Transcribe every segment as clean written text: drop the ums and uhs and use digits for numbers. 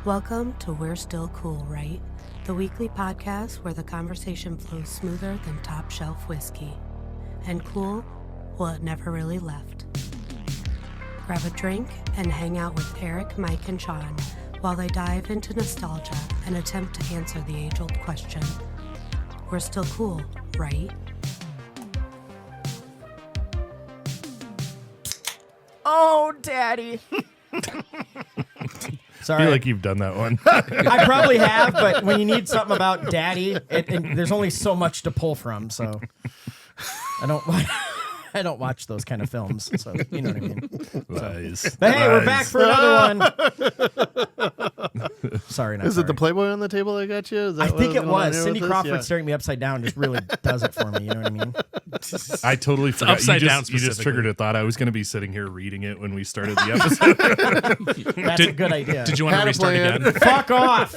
Welcome to We're Still Cool, Right? The weekly podcast where the conversation flows smoother than top shelf whiskey. And cool, well, it never really left. Grab a drink and hang out with Erik, Mike, and Shaun while they dive into nostalgia and attempt to answer the age-old question. We're still cool, right? Oh, Daddy. Sorry. I feel like you've done that one. I probably have, but when you need something about Daddy, there's only so much to pull from, so I don't watch those kind of films, so you know what I mean. Lies. But hey, we're back for another one. Sorry, not Is sorry. it the Playboy on the table that got you? Is that I think it what's going on was. here Cindy with this? Crawford Yeah. staring me upside down just really does it for me, you know what I mean? I totally forgot. upside down You just specifically. triggered a thought. I was going to be sitting here reading it when we started the episode. That's a good idea. Did you want to Had a restart plan. again? Fuck off!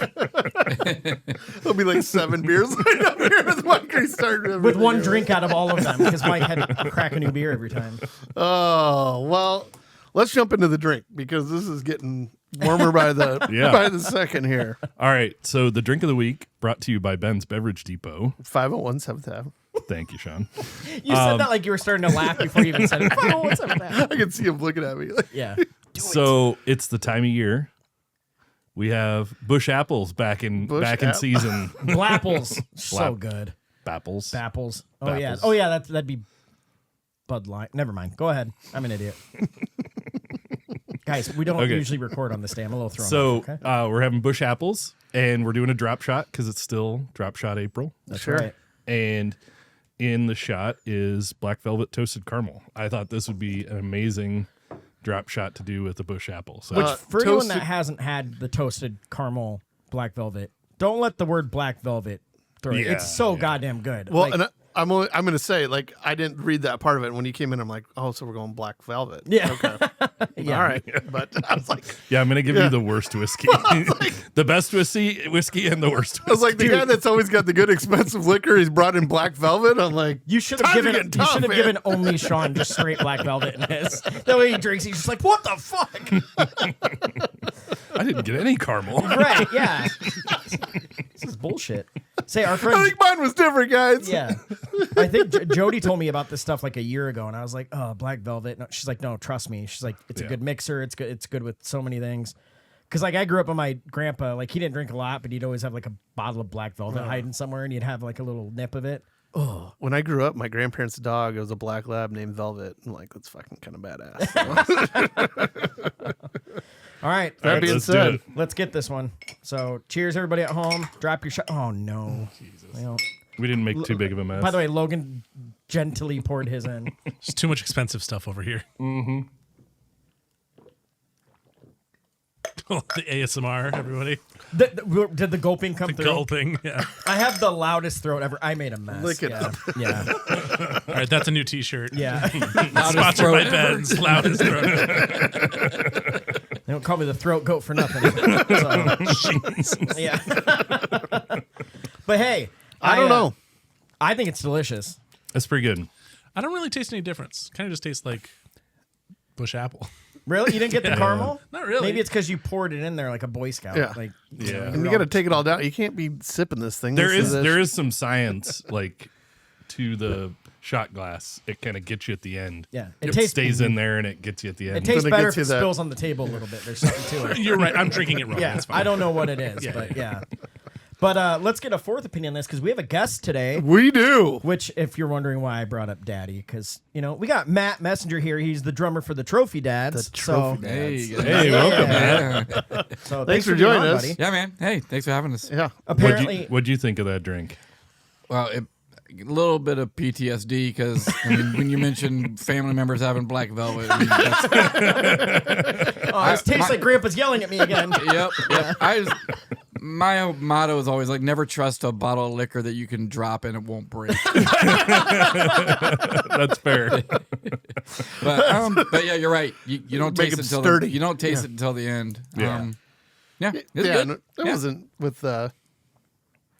It'll be like 7 beers right up here with Mike restarting With one drink out of all of them, because Mike had to crack a new beer every time. Oh, well, let's jump into the drink because this is getting warmer by the Yeah. by the second here. All right. So the drink of the week brought to you by Ben's Beverage Depot. 501 7th Ave. Thank you, Sean. You said that like you were starting to laugh before you even said it. Oh, what's up with that? I can see him looking at me. Like, Yeah. So it's the time of year. We have bush apples back in season. Blapples. So Blap- good. Bapples. Bapples. Oh, yeah. Bapples. Oh, yeah. That'd be Bud Light. Never mind. Go ahead. I'm an idiot. Guys, we don't Okay. usually record on this day. I'm a little thrown So off, okay? we're having bush apples, and we're doing a drop shot because it's still drop shot April. That's sure. right. And in the shot is black velvet toasted caramel. I thought this would be an amazing drop shot to do with a bush apple. So Which, for anyone toasted- that hasn't had the toasted caramel black velvet, don't let the word black velvet throw it. Yeah, It's so yeah. goddamn good. well, Like, and I'm going to say, like, I didn't read that part of it. And when you came in, I'm like, oh, so we're going black velvet. Yeah. Okay. Yeah. All right. But I was like, yeah, I'm gonna give Yeah. you the worst whiskey, the best whiskey, and the worst. I was like, the whiskey. guy that's always got the good expensive liquor, he's brought in black velvet. I'm like, you should have times are given getting tough, man. given only Shaun just straight black velvet in his. The way he drinks, he's just like, what the fuck? I didn't get any caramel. Right, yeah. This is bullshit. Say, our I friend... think mine was different, guys. Yeah. I think Jody told me about this stuff like a year ago, and I was like, oh, black velvet. No, she's like, no, trust me. She's like, it's a Yeah. good mixer. It's good with so many things. Because, like, I grew up with my grandpa. Like, he didn't drink a lot, but he'd always have, like, a bottle of black velvet hiding somewhere, and he'd have, like, a little nip of it. When I grew up, my grandparents' dog, it was a black lab named Velvet. I'm like, that's fucking kind of badass. All right. All right, being let's do said- it. Let's get this one. So, cheers, everybody at home. Drop your shot. Oh, no. Well, We didn't make too big of a mess. by the way, Logan gently poured his in. There's too much expensive stuff over here. Mm-hmm. The ASMR, everybody. Did the gulping come through? Gulping. Yeah. I have the loudest throat ever. I made a mess. Lick it yeah. up. Yeah. All right, that's a new T-shirt. Yeah. Sponsored by Ben's. Loudest throat. They don't call me the throat goat for nothing. So, yeah. But hey, I don't know. I think it's delicious. That's pretty good. I don't really taste any difference. Kind of just tastes like bush apple. Really? You didn't get the caramel? Not really. Maybe it's because you poured it in there like a Boy Scout. Yeah. Like, Yeah. And you got to take it all down. You can't be sipping this thing. There This is some science like to the shot glass. It kind of gets you at the end. Yeah. It stays in there and it gets you at the It end. tastes Then it better gets if it you that- spills on the table a little bit. There's something to it. You're right. I'm drinking it wrong. Yeah. That's fine. I don't know what it is, but yeah. But let's get a fourth opinion on this because we have a guest today. we do. Which, if you're wondering why I brought up Daddy, because, you know, we got Matt Messenger here. He's the drummer for the Trophy Dads. The Trophy Hey, Hey, welcome, man. So Thanks for being joining on, us. buddy. yeah, man. Hey, thanks for having us. Yeah. Apparently, What'd you think of that drink? Well, a little bit of PTSD because when you mention family members having black velvet, I mean, this tastes like Grandpa's yelling at me again. yep. My motto is always like, never trust a bottle of liquor that you can drop and it won't break. That's fair. But yeah, you're right. You don't Make taste them it until sturdy. you don't taste it until the end. Yeah. Yeah, it's Yeah. good. no, it wasn't with.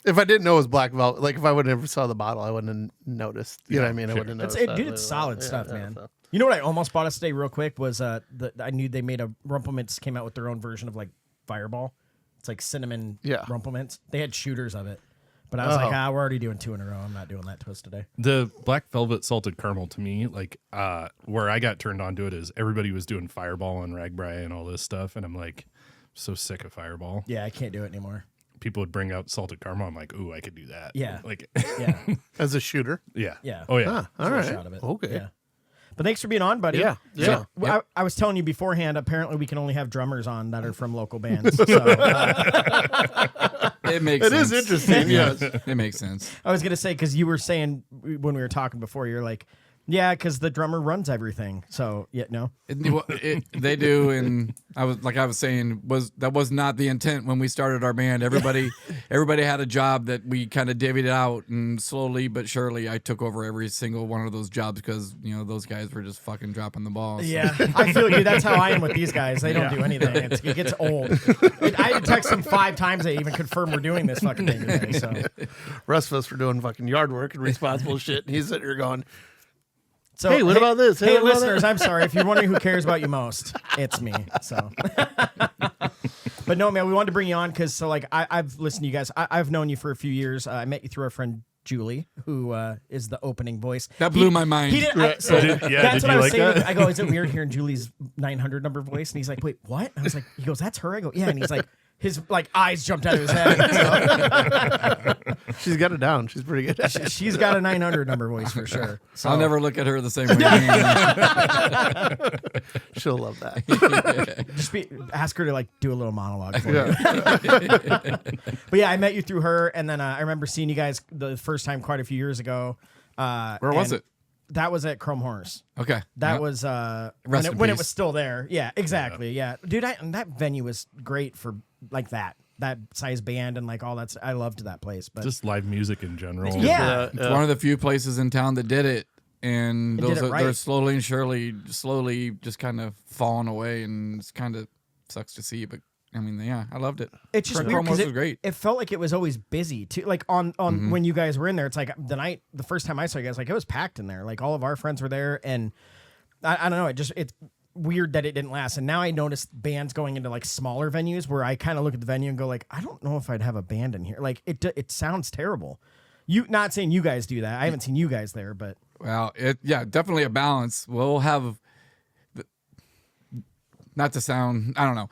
If I didn't know it was black velvet, like if I would have never saw the bottle, I wouldn't have noticed. You know what I mean? I wouldn't have noticed. Dude, it's solid stuff, man. You know what I almost bought us today real quick was I knew they made a Rumplemintz came out with their own version of like Fireball. It's like cinnamon Yeah. rumplements. They had shooters of it. But I was like, we're already doing 2 in a row. I'm not doing that twist today. The black velvet salted caramel to me, like where I got turned on to it is everybody was doing Fireball and Ragbri and all this stuff, and I'm like so sick of Fireball. Yeah, I can't do it anymore. People would bring out salted caramel. I'm like, ooh, I could do that. Yeah. Like, Yeah. As a shooter. yeah. Yeah. Oh yeah. All Full right. shot of it. Okay. Yeah. But thanks for being on, buddy. Yeah. So, Yeah. I was telling you beforehand, apparently we can only have drummers on that are from local bands. So It makes It sense. is interesting. Yes. It makes sense. I was going to say, because you were saying when we were talking before, you're like, yeah, because the drummer runs everything. So, yeah, no. They do, and I was saying, that was not the intent when we started our band. Everybody had a job that we kind of divvied out, and slowly but surely, I took over every single one of those jobs because those guys were just fucking dropping the ball. So. Yeah, I feel you. That's how I am with these guys. They don't do anything. It gets old. I had to text them 5 times to even confirm we're doing this fucking thing today. So, Rest of us were doing fucking yard work and responsible shit, and he's sitting here going, so hey, what about this? Hey, what about listeners, that? I'm sorry. If you're wondering who cares about you most, it's me. So, but no, man, we wanted to bring you on because, I've listened to you guys. I've known you for a few years. I met you through our friend Julie, who is the opening voice. That blew my mind. He did. Did that's you what I was like saying. that? I go, is it weird hearing Julie's 900 number voice? And he's like, wait, what? I was like, he goes, that's her. I go, yeah. And he's like, his eyes jumped out of his head. She's got it down. She's pretty good. So, she's got a 900 number voice for sure. So, I'll never look at her the same way. She'll love that. just ask her to do a little monologue for you. But yeah, I met you through her, and then I remember seeing you guys the first time quite a few years ago. Where was it? That was at Chrome Horse. Okay. That Yep. was Rest in when it peace. was still there. Yeah, exactly. Yeah, dude, and that venue was great for that size band and all that. I loved that place. But Just live music in general. yeah, It's one of the few places in town that did it, and It did it right. they're slowly and surely just kind of falling away, and it's kind of sucks to see. But I mean, yeah, I loved it. it's just weird Chrome Horse because was great. it felt like it was always busy too. On when you guys were in there, it's like the first time I saw you guys, it was packed in there. All of our friends were there, and I don't know. It's weird that it didn't last. And now I noticed bands going into smaller venues where I kind of look at the venue and go I don't know if I'd have a band in here. It sounds terrible. You not saying you guys do that. I haven't seen you guys there, but Well, definitely a balance. We'll have, not to sound, I don't know.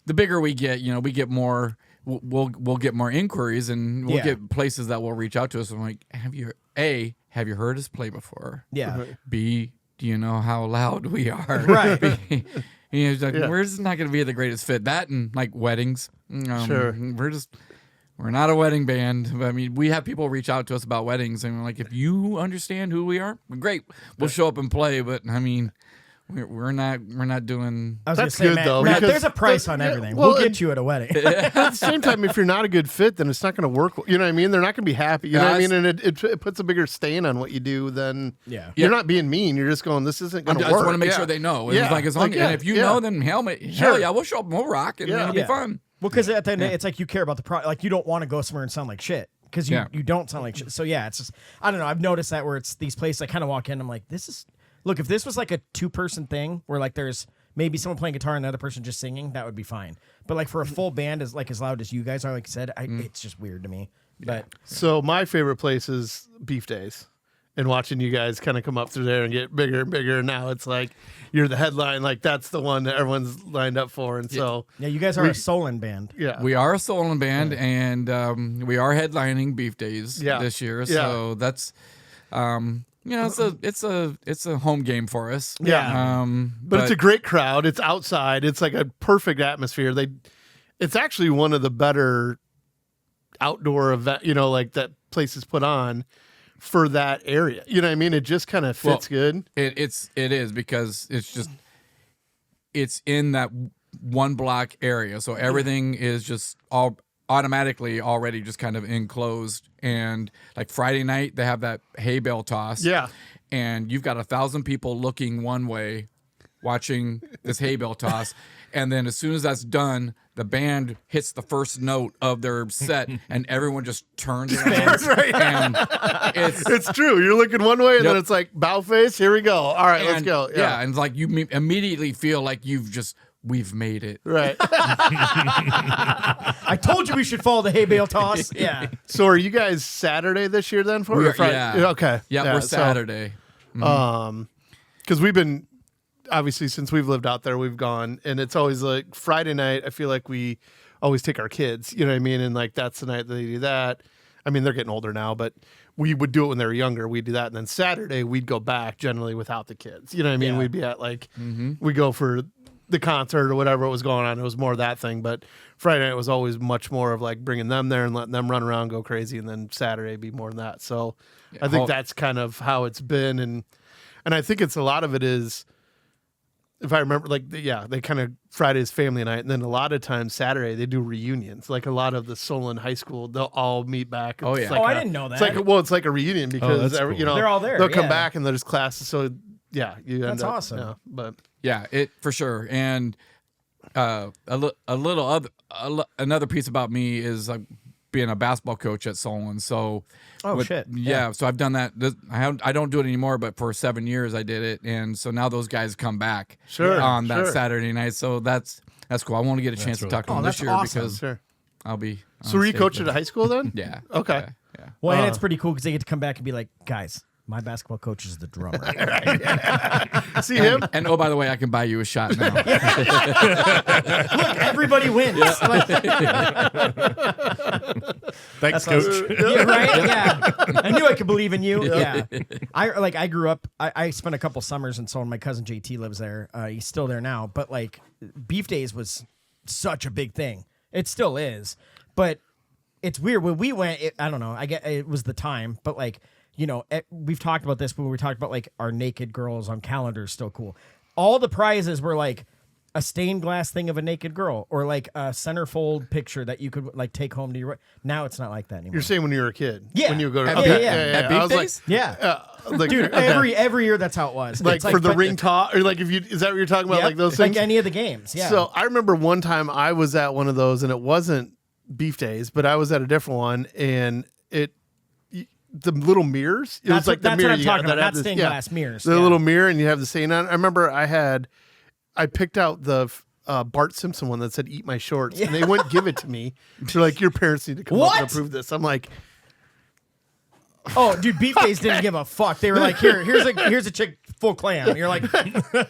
The bigger we get, we get more. We'll get more inquiries, and we'll Yeah. get places that will reach out to us. I'm like, have you heard us play before? yeah, B, do you know how loud we are? Right. He's like, Yeah. we're just not going to be the greatest fit. That and weddings. Sure. We're not a wedding band. I mean, we have people reach out to us about weddings, and we're like, if you understand who we are, great, we'll show up and play. But I mean, we're not doing. I was That's gonna say, good, Matt, though, Matt, because there's a price that- on yeah, everything. well, We'll get and- you at a wedding. At the same time, if you're not a good fit, then it's not going to work. You know what I mean? They're not going to be happy. You know what I mean? And it puts a bigger stain on what you do than. Yeah. You're not being mean. You're just going, this isn't I going to just work. want to make Yeah. sure they know. And Yeah. it's as long, and if you know, then hell yeah, we'll show up and we'll rock, and Yeah. it'll be Yeah. fun. Well, because at the end, it's you care about the product. You don't want to go somewhere and sound like shit because you don't sound like shit. So yeah, it's just I don't know. I've noticed that where it's these places I kind of walk in, I'm like, this is look. If this was a 2-person thing where there's maybe someone playing guitar and the other person just singing, that would be fine. But for a full band as loud as you guys are, like I said, it's just weird to me. But So my favorite place is Beef Days. And watching you guys kind of come up through there and get bigger and bigger. And now it's you're the headline. That's the one that everyone's lined up for. And so, yeah, you guys are a Solon band. yeah. We are a solo band, and we are headlining Beef Days this year. Yeah. So that's, it's a home game for us. Yeah. But it's a great crowd. It's outside. It's a perfect atmosphere. It's actually one of the better outdoor event, that places put on for that area. You know what I mean? It just kind of fits good. It is because it's in that one block area, so everything is just all automatically already just kind of enclosed. And Friday night they have that hay bale toss. Yeah. And you've got 1,000 people looking one way, watching this hay bale toss, and then as soon as that's done, the band hits the first note of their set, and everyone just turns around. And It's true. You're looking one way, and then Yep. it's bow face. Here we go. All right, let's go. Yeah, and you immediately feel like you've just we've made it. Right. I told you we should follow the hay bale toss. Yeah. So are you guys Saturday this year then for We or are- Friday? yeah. Okay. Yeah, we're so, Saturday. because we've been obviously since we've lived out there, we've gone, and it's always like Friday night. I feel like we always take our kids, you know what I mean, and like that's the night that they do that. I mean, they're getting older now, but we would do it when they were younger. We'd do that, and then Saturday we'd go back generally without the kids. You know what I mean? Yeah. We'd be at like we go for the concert or whatever was going on. It was more that thing, but Friday night was always much more of like bringing them there and letting them run around, go crazy, and then Saturday be more than that. So I think that's kind of how it's been, and I think it's a lot of it is. If I remember, like, they kind of Friday's family night, and then a lot of times Saturday they do reunions. Like a lot of the Solon High School, they'll all meet back. Oh, It's yeah. like I didn't know that. It's like a reunion because that's cool. you know They're all there, They'll come yeah. back and there's classes. So yeah, you end That's up, awesome. Yeah, but Yeah, it for sure. And another piece about me is like being a basketball coach at Solon. So Shit. yeah, so I've done that. I don't do it anymore, but for 7 years I did it, and so now those guys come back on that Saturday night. So that's cool. I want to get a chance to talk to them that's this year awesome. because sure. I'll be. So were you coaching at high school then? Yeah. Okay. Yeah. Well, and it's pretty cool because they get to come back and be like, guys, my basketball coach is the drummer. See him? And oh, by the way, I can buy you a shot now. Look, everybody wins. Like, Thanks, coach. yeah, right? Yeah. I knew I could believe in you. Yeah. I grew up, I spent a couple summers in Solon. My cousin JT lives there. He's still there now. But like Beef Days was such a big thing. It still is. But it's weird. When we went, I don't know. I get it was the time, but like, you know, we've talked about this when we talked about like our naked girls on calendars still cool. All the prizes were like a stained glass thing of a naked girl or like a centerfold picture that you could like take home to your. Now it's not like that anymore. You're saying when you were a kid? Yeah. When you would go to At- okay. yeah. At I Beef was Days? Yeah. like, Dude, okay. every year that's how it was. like It's for the but- ring toss or like if you is that what you're talking about? Yep, Like those things? like any of the games. Yeah. So I remember one time I was at one of those and it wasn't Beef Days, but I was at a different one and the little mirrors. It was like the that's mirror what I'm you talking got about. that had Not stained glass mirrors. The yeah. little mirror and you have the saying on. I remember I picked out the Bart Simpson one that said "Eat my shorts," and they wouldn't give it to me. They're like, "Your parents need to come up What? and approve this." I'm like, Oh, dude, Beef Days didn't give a fuck. They were like, here's a chick full clam. And you're like,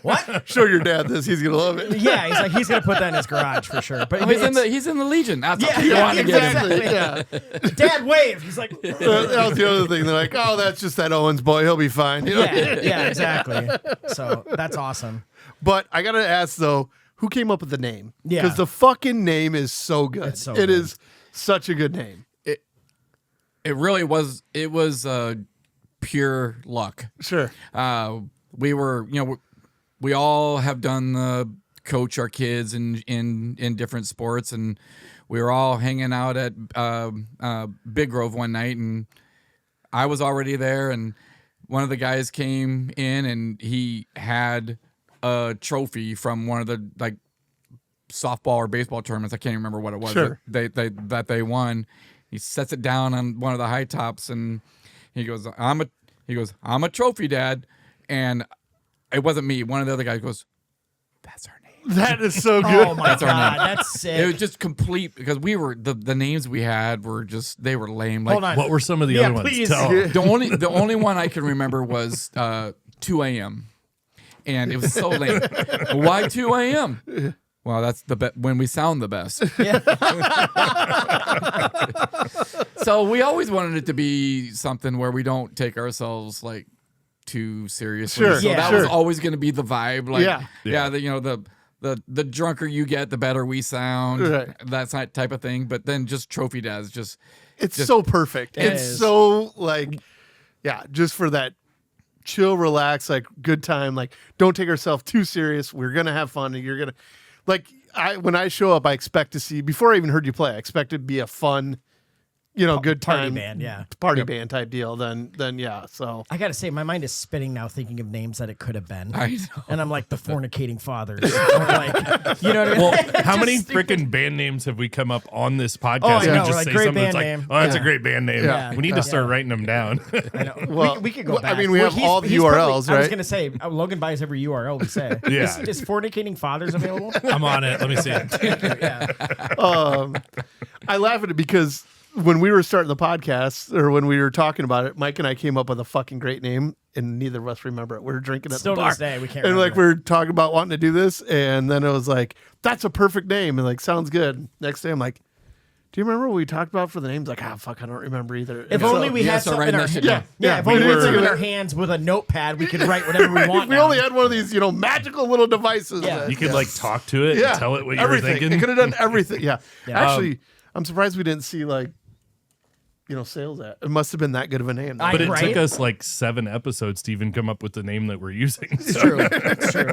what? "Show your dad this; he's gonna love it." Yeah, he's gonna put that in his garage for sure. But He's in the Legion. That's Yeah, what you yeah, want to get him. exactly. Dad wave. He's like, That was the other thing. They're like, "Oh, that's just that Owens boy; he'll be fine." You know? yeah, exactly. So that's awesome. But I gotta ask though, who came up with the name? Yeah. Because the fucking name is so good. It's so It good. is such a good name. It really was. It was pure luck. Sure. We were, we all have done the coach our kids in different sports, and we were all hanging out at Big Grove one night, and I was already there, and one of the guys came in, and he had a trophy from one of the like softball or baseball tournaments. I can't even remember what it was. Sure. That they won. He sets it down on one of the high tops, and he goes, "I'm a trophy dad," and it wasn't me. One of the other guys goes, "That's our name." That is so good. Oh my That's our god, name. that's sick. It was just complete because we were the names we had were just they were lame. Like Hold on. What were some of the Yeah, other please. ones? Tell 'em. the only one I can remember was 2 a.m. and it was so lame. Why 2 a.m.? Well, that's when we sound the best. So we always wanted it to be something where we don't take ourselves like too seriously. Sure. So Yeah. that was always going to be the vibe. Like, Yeah. the drunker you get, the better we sound. Right. That type of thing. But then just trophy dads, It's so perfect. It It's is. so like, yeah, just for that chill, relax, like good time. Like, don't take ourselves too serious. We're gonna have fun, and you're gonna like. When I show up, I expect to see before I even heard you play. I expect it to be a fun good party time band, yeah. party band type deal, then yeah. So I gotta say, my mind is spinning now, thinking of names that it could have been. I know. And I'm like the fornicating fathers, or like, you know what I mean? Well, how many Just stupid. freaking band names have we come up on this podcast? Oh, I and know, we we're just like, say great something that's band like, name. oh, that's Yeah. a great band name. Yeah. We need to start Yeah. writing them down. I know. Well, we could go well, back. I mean, we have all the he's URLs, I was right? gonna say Logan buys every URL we say. Yeah. Is fornicating fathers available? I'm on it. Let me see it. Yeah. I laugh at it because when we were starting the podcast or when we were talking about it, Mike and I came up with a fucking great name, and neither of us remember it. We were drinking at Still the to bar, this day, we can't and remember like we were talking about wanting to do this, and then it was like, "That's a perfect name," and like sounds good. Next day, I'm like, "Do you remember what we talked about for the names?" Like, fuck, I don't remember either. If And only so- we had so something in writing our that shit yeah, down. yeah. Yeah, If only we we had were- something in our hands with a notepad, we could write whatever we want. we now. only had one of these, magical little devices. Yeah. that- You could like talk to it yeah, and tell it what you everything. were thinking. It could have done everything. Yeah. Yeah. Actually, I'm surprised we didn't see like, sales at. It must have been that good of a name. I- But it Right? took us like 7 episodes to even come up with the name that we're using. It's So- true. It's true.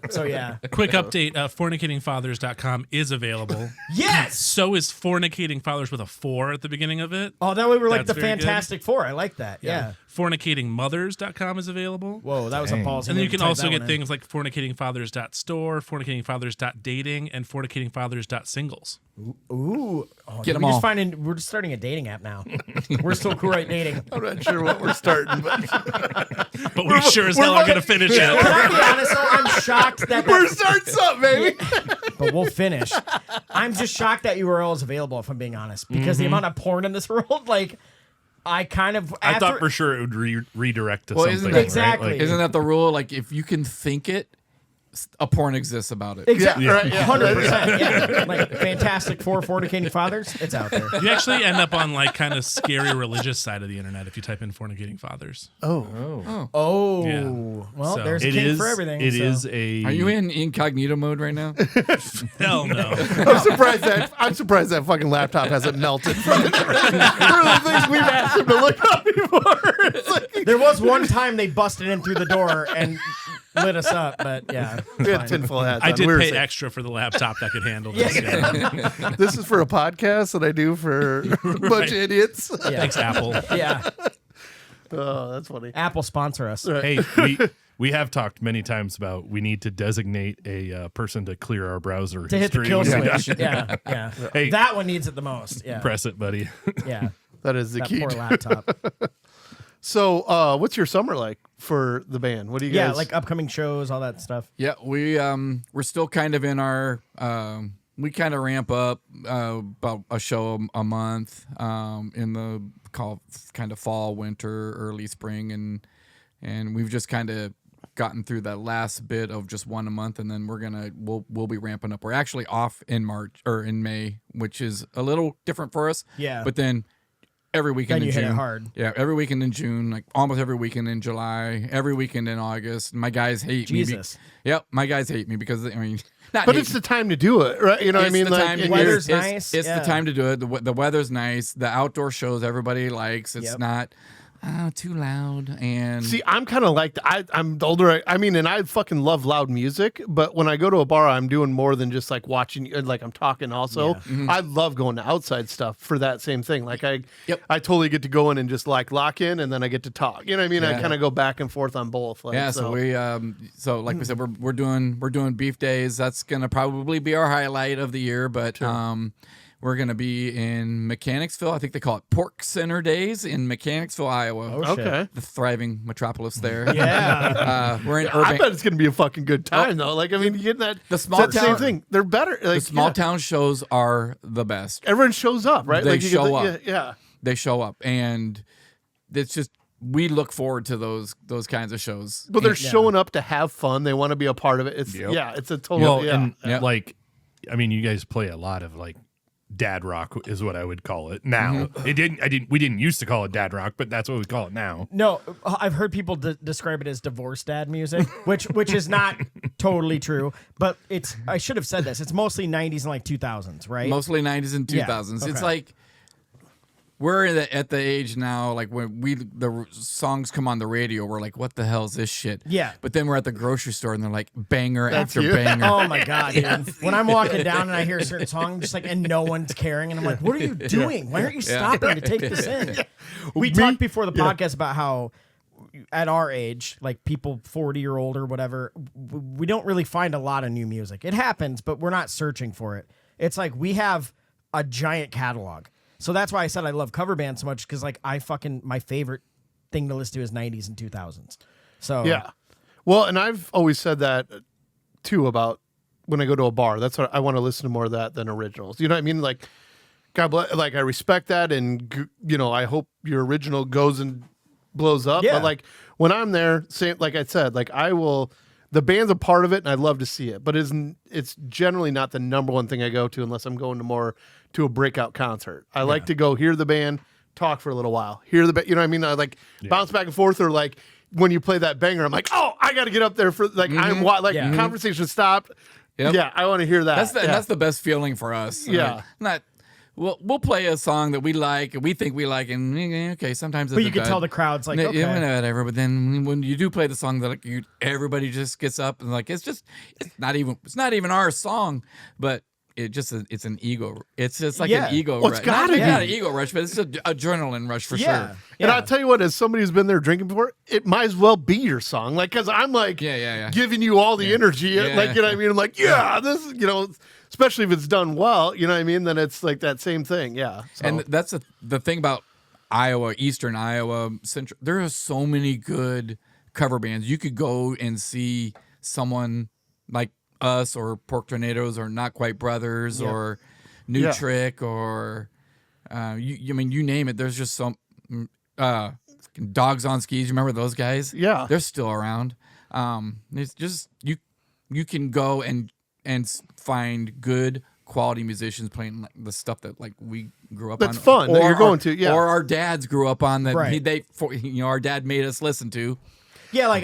So yeah. Quick update: fornicatingfathers.com is available. Yes. So is fornicating fathers with a 4 at the beginning of it. Oh, that way we're like That's the very good. Fantastic Four. I like that. Yeah. Fornicatingmothers.com is available. Whoa, that was a ballsy. And then you move to can type also that get one in. things like fornicatingfathers.store, fornicatingfathers.dating, and fornicatingfathers.singles. Ooh, Get 'em we're all. just finding. We're just starting a dating app now. We're still cool right dating. I'm not sure what we're starting, but But we sure as hell are going to finish Can it. I be honest though? I'm shocked that we're starting something, baby. but we'll finish. I'm just shocked that URL is available. If I'm being honest, because the amount of porn in this world, like, I kind of. I thought after- for sure it would redirect to Well, something. isn't that- right? Exactly. Like, Isn't that the rule? Like, if you can think it, a porn exists about it. Exactly. Yeah, right, yeah. 100%. Yeah. Like Fantastic Four fornicating fathers. It's out there. You actually end up on like kind of scary religious side of the internet if you type in fornicating fathers. Oh. Yeah. Well, So- there's a it king is. for everything. It so. is a. Are you in incognito mode right now? Hell no. I'm surprised that fucking laptop hasn't melted from it. For the things we've asked him to look up before. It's like, There was one time they busted in through the door and lit us up, but yeah. we had fine. tinfoil hats. I on. did We were pay sick. extra for the laptop that could handle this. Yeah. This is for a podcast that I do for a bunch of idiots. Yeah. Thanks, Apple. Yeah. Oh, that's funny. Apple sponsor us. Hey, we have talked many times about we need to designate a person to clear our browser To hit the history kill when we switch. Yeah. Yeah. Hey. That one needs it the most. Yeah. press it, buddy. Yeah. That is the That key. poor laptop. So, what's your summer like for the band? What do you guys? Yeah, like upcoming shows, all that stuff. Yeah, we're still kind of in our we kind of ramp up about a show a month in the kind of fall, winter, early spring, and we've just kind of gotten through that last bit of just one a month, and then we'll be ramping up. We're actually off in March or in May, which is a little different for us. Yeah. but then every weekend Then in you hit June. it hard. Yeah, every weekend in June, like almost every weekend in July, every weekend in August. My guys hate me. Jesus. Yep, my guys hate me because not but hate it's the time to do it, right? You know what I it's mean? the Like, time to and do it. you're- Weather's nice, It's yeah. the time to do it. The weather's nice. The outdoor shows everybody likes. It's Yep. not too loud. And See, I'm kind of like I'm older. I mean, and I fucking love loud music, but when I go to a bar, I'm doing more than just like watching, like I'm talking also. Yeah. Mm-hmm. I love going to outside stuff for that same thing. Like I totally get to go in and just like lock in, and then I get to talk. You know what I mean? I Yeah. kind of go back and forth on both. Like, yeah, so we like we said, we're doing beef days. That's gonna probably be our highlight of the year. But we're gonna be in Mechanicsville. I think they call it Pork Center Days in Mechanicsville, Iowa. Oh, shit. Okay. The thriving metropolis there. Yeah. We're in I Irving. bet it's gonna be a fucking good time though. Like I mean, you get that The small it's that same town- thing. They're better. Like, The small yeah. town shows are the best. Everyone shows up, right? They like you get show the- up. Yeah. They show up, and it's just we look forward to those kinds of shows. But they're And- showing up to have fun. They want to be a part of it. It's Yep. it's a total. Well, yeah. and Yeah. like, I mean, you guys play a lot of like dad rock is what I would call it now. Mm-hmm. We didn't used to call it dad rock, but that's what we call it now. No, I've heard people describe it as divorce dad music, which is not totally true. But I should have said this. It's mostly 90s and like 2000s, right? mostly 90s and Yeah, 2000s. It's okay. like at the age now, like when the songs come on the radio, we're like, what the hell is this shit? Yeah. But then we're at the grocery store and they're like banger That's after you. banger. Oh my god, dude. When I'm walking down and I hear a certain song, just like, and no one's caring, and I'm like, what are you doing? Why aren't you stopping to take this in? We talked before the podcast about how at our age, like people 40 or older, whatever, we don't really find a lot of new music. It happens, but we're not searching for it. It's like we have a giant catalog. So that's why I said I love cover bands so much, because like my favorite thing to listen to is 90s and 2000s. So Yeah. Well, and I've always said that too about when I go to a bar. That's what I want to listen to more of that than originals. You know what I mean? Like, God bless, like I respect that, and I hope your original goes and blows up. Yeah. But like when I'm there, same like I said, like the band's a part of it, and I'd love to see it. But it's generally not the number one thing I go to unless I'm going to a breakout concert. I like to go hear the band, talk for a little while, hear the band. You know what I mean? I like bounce back and forth, or like when you play that banger, I'm like, oh, I got to get up there for like conversation stopped. Yep. Yeah, I want to hear that. That's the best feeling for us. Yeah. We'll play a song that we like, we think we like, and okay, sometimes But you can tell the crowd's like, okay. Yeah, whatever. But then when you do play the song that like everybody just gets up and like it's not even our song, but it's an ego. It's just like an ego rush. It's not an ego rush, but it's an adrenaline rush for sure. And I'll tell you what, as somebody who's been there drinking before, it might as well be your song. Like, because I'm like giving you all the energy. Like, you know what I mean? I'm like, this is, especially if it's done well, you know what I mean? Then it's like that same thing. Yeah. So. And that's the thing about Iowa, Eastern Iowa, Central. There are so many good cover bands. You could go and see someone like us or Pork Tornadoes or Not Quite Brothers or New Trick or you name it. There's just some Dogs on Skis. You remember those guys? Yeah, they're still around. It's just you can go and find good quality musicians playing like the stuff that like we grew up on. That's fun. That you're going to, or our dads grew up on that. Our dad made us listen to. Yeah, like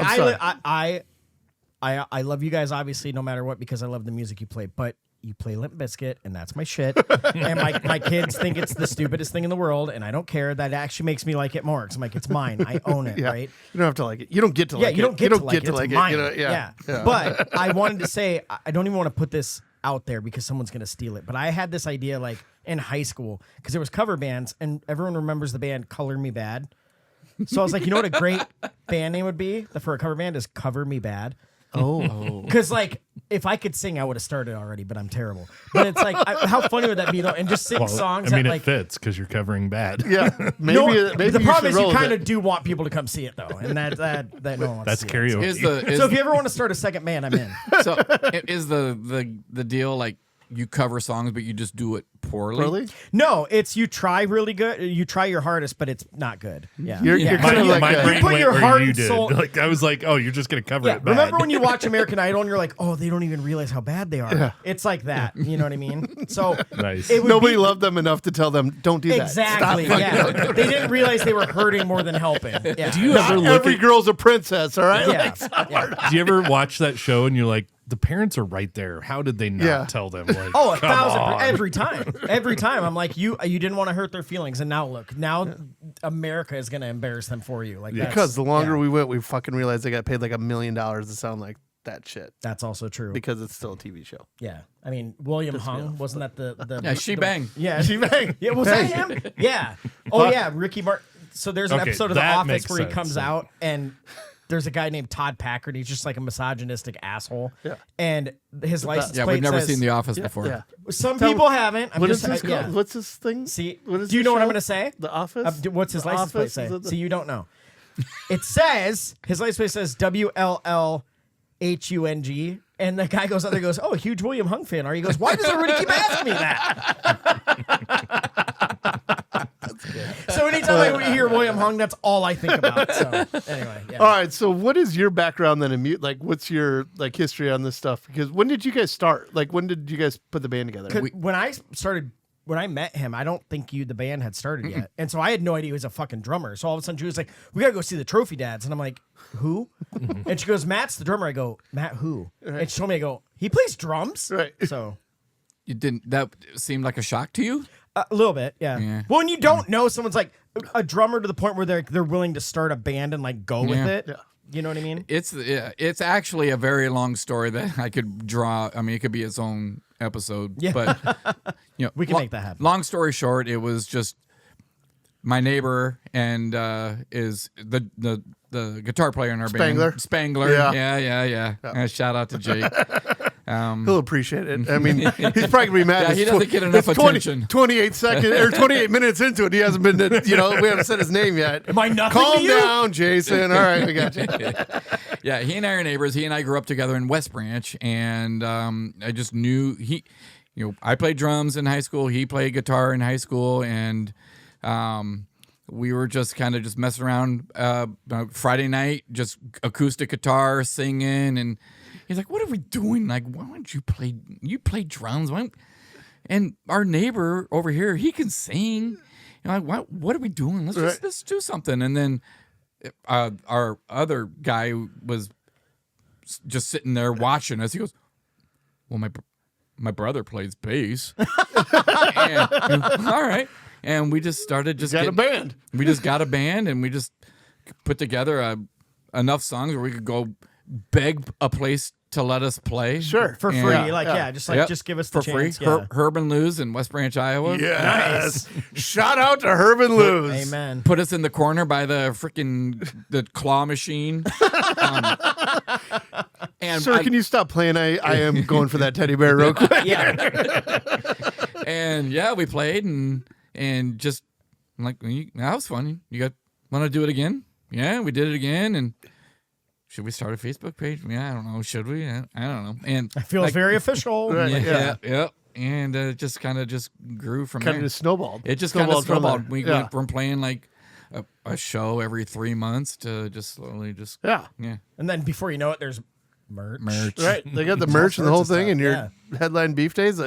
I love you guys obviously no matter what, because I love the music you play, but you play Limp Bizkit and that's my shit. And my kids think it's the stupidest thing in the world, and I don't care. That actually makes me like it more, because I'm like, it's mine. I own it, right? You don't have to like it. You don't get to like it. You don't get to like it. It's mine. Yeah. But I wanted to say, I don't even want to put this out there because someone's going to steal it, but I had this idea like in high school, because there was cover bands and everyone remembers the band Color Me Bad. So I was like, you know what a great band name would be for a cover band is Cover Me Bad. Oh, because like if I could sing, I would have started already, but I'm terrible. But it's like, how funny would that be though? And just sing songs. I mean, that, it fits because you're covering bad. Yeah, maybe the problem is you kind of do want people to come see it though, and that no one wants that's to see karaoke. So if you ever want to start a second band, I'm in. So is the deal like you cover songs, but you just do it poorly? Really? No, it's you try really good. You try your hardest, but it's not good. Yeah. You're kind of like my brain put went your where heart you and did. soul- Like I was like, oh, you're just gonna cover it bad. Remember when you watch American Idol and you're like, oh, they don't even realize how bad they are. Yeah. It's like that. You know what I mean? So Nice. it would nobody be, loved them enough to tell them don't do that. exactly. Stop. Yeah. They didn't realize they were hurting more than helping. Yeah. Do you Not ever look every girl's a princess, all right? Yeah. Do you ever watch that show and you're like, the parents are right there. How did they not tell them? Like, Oh, come 1,000 on. every time. Every time. I'm like, you didn't want to hurt their feelings, and now look, America is going to embarrass them for you. Like Because the longer we went, we fucking realized they got paid like $1 million to sound like that shit. that's also true. Because it's still a TV show. Yeah, I mean, William Hung, wasn't that the Yeah, She Bang. Yeah, She Bang. Yeah, was that him? Yeah. Oh yeah, Ricky Martin. So there's an Okay, episode of The that Office makes where he sense. comes out and there's a guy named Todd Packard. He's just like a misogynistic asshole. Yeah. And his license Yeah, plate we've never says, seen The Office before. Yeah. Some Tell- people haven't. I'm What just is this called? yeah. What's this thing? See, What is do you this know what I'm show? going to say? The Office? What's his The license plate Office? say? Is it the- See, you don't know. It says his license plate says WLLHUNG, and the guy goes out there and goes, "Oh, huge William Hung fan." Are you? He goes, "Why does everybody keep asking me that?" So anytime I hear William Hung, that's all I think about. So anyway, yeah. All right, so what is your background then in mute? Like, what's your like history on this stuff? Because when did you guys start? Like, when did you guys put the band together? 'Cause when I met him, I don't think the band had started yet. And so I had no idea he was a fucking drummer. So all of a sudden she was like, we gotta go see the Trophy Dads. And I'm like, who? And she goes, Matt's the drummer. I go, Matt who? And she told me, I go, he plays drums? Right. So You didn't. That seemed like a shock to you. A little bit, yeah. Yeah. Well, when you don't know someone's like a drummer to the point where they're willing to start a band and like go with it. Yeah. You know what I mean? It's actually a very long story that I could draw. I mean, it could be its own episode. Yeah. But We can make that happen. Long story short, it was just my neighbor and is the guitar player in our band. Spangler. Yeah. Shout out to Jake. He'll appreciate it. I mean, he's probably gonna be mad. Yeah, he doesn't get enough attention. 28 seconds or 28 minutes into it, he hasn't been. We haven't said his name yet. Am I nothing Calm to you? down, Jason. All right, we got you. Yeah, he and I are neighbors. He and I grew up together in West Branch, and I just knew he. I played drums in high school. He played guitar in high school, and we were just kind of just messing around Friday night, just acoustic guitar, singing, and he's like, "What are we doing? Like, why don't you play? You play drums, and our neighbor over here, he can sing. Like, what are we doing? Let's do something." And then our other guy was just sitting there watching us. He goes, "Well, my brother plays bass." And, all right. And we just started a band. We just got a band, and we just put together enough songs where we could go beg a place to let us play. Sure. For free. Just give us the for free. chance. Yeah. Herb and Lou's in West Branch, Iowa. Yes. Shout out to Herb and Lou's. Amen. Put us in the corner by the the claw machine. And Sir, can you stop playing? I am going for that teddy bear real quick. Yeah. And we played and just I'm like, that was funny. You want to do it again? Yeah, we did it again. And should we start a Facebook page? Yeah, I don't know. Should we? I don't know. And It feels very official. Right. yeah. And it just kind of just grew from there. Kind of just snowballed. It just kind of from snowballed. there. We went from playing like a show every 3 months to just slowly just Yeah. And then before you know it, there's merch. Right. They got the merch and the whole sorts of thing, and your stuff, headline beef days.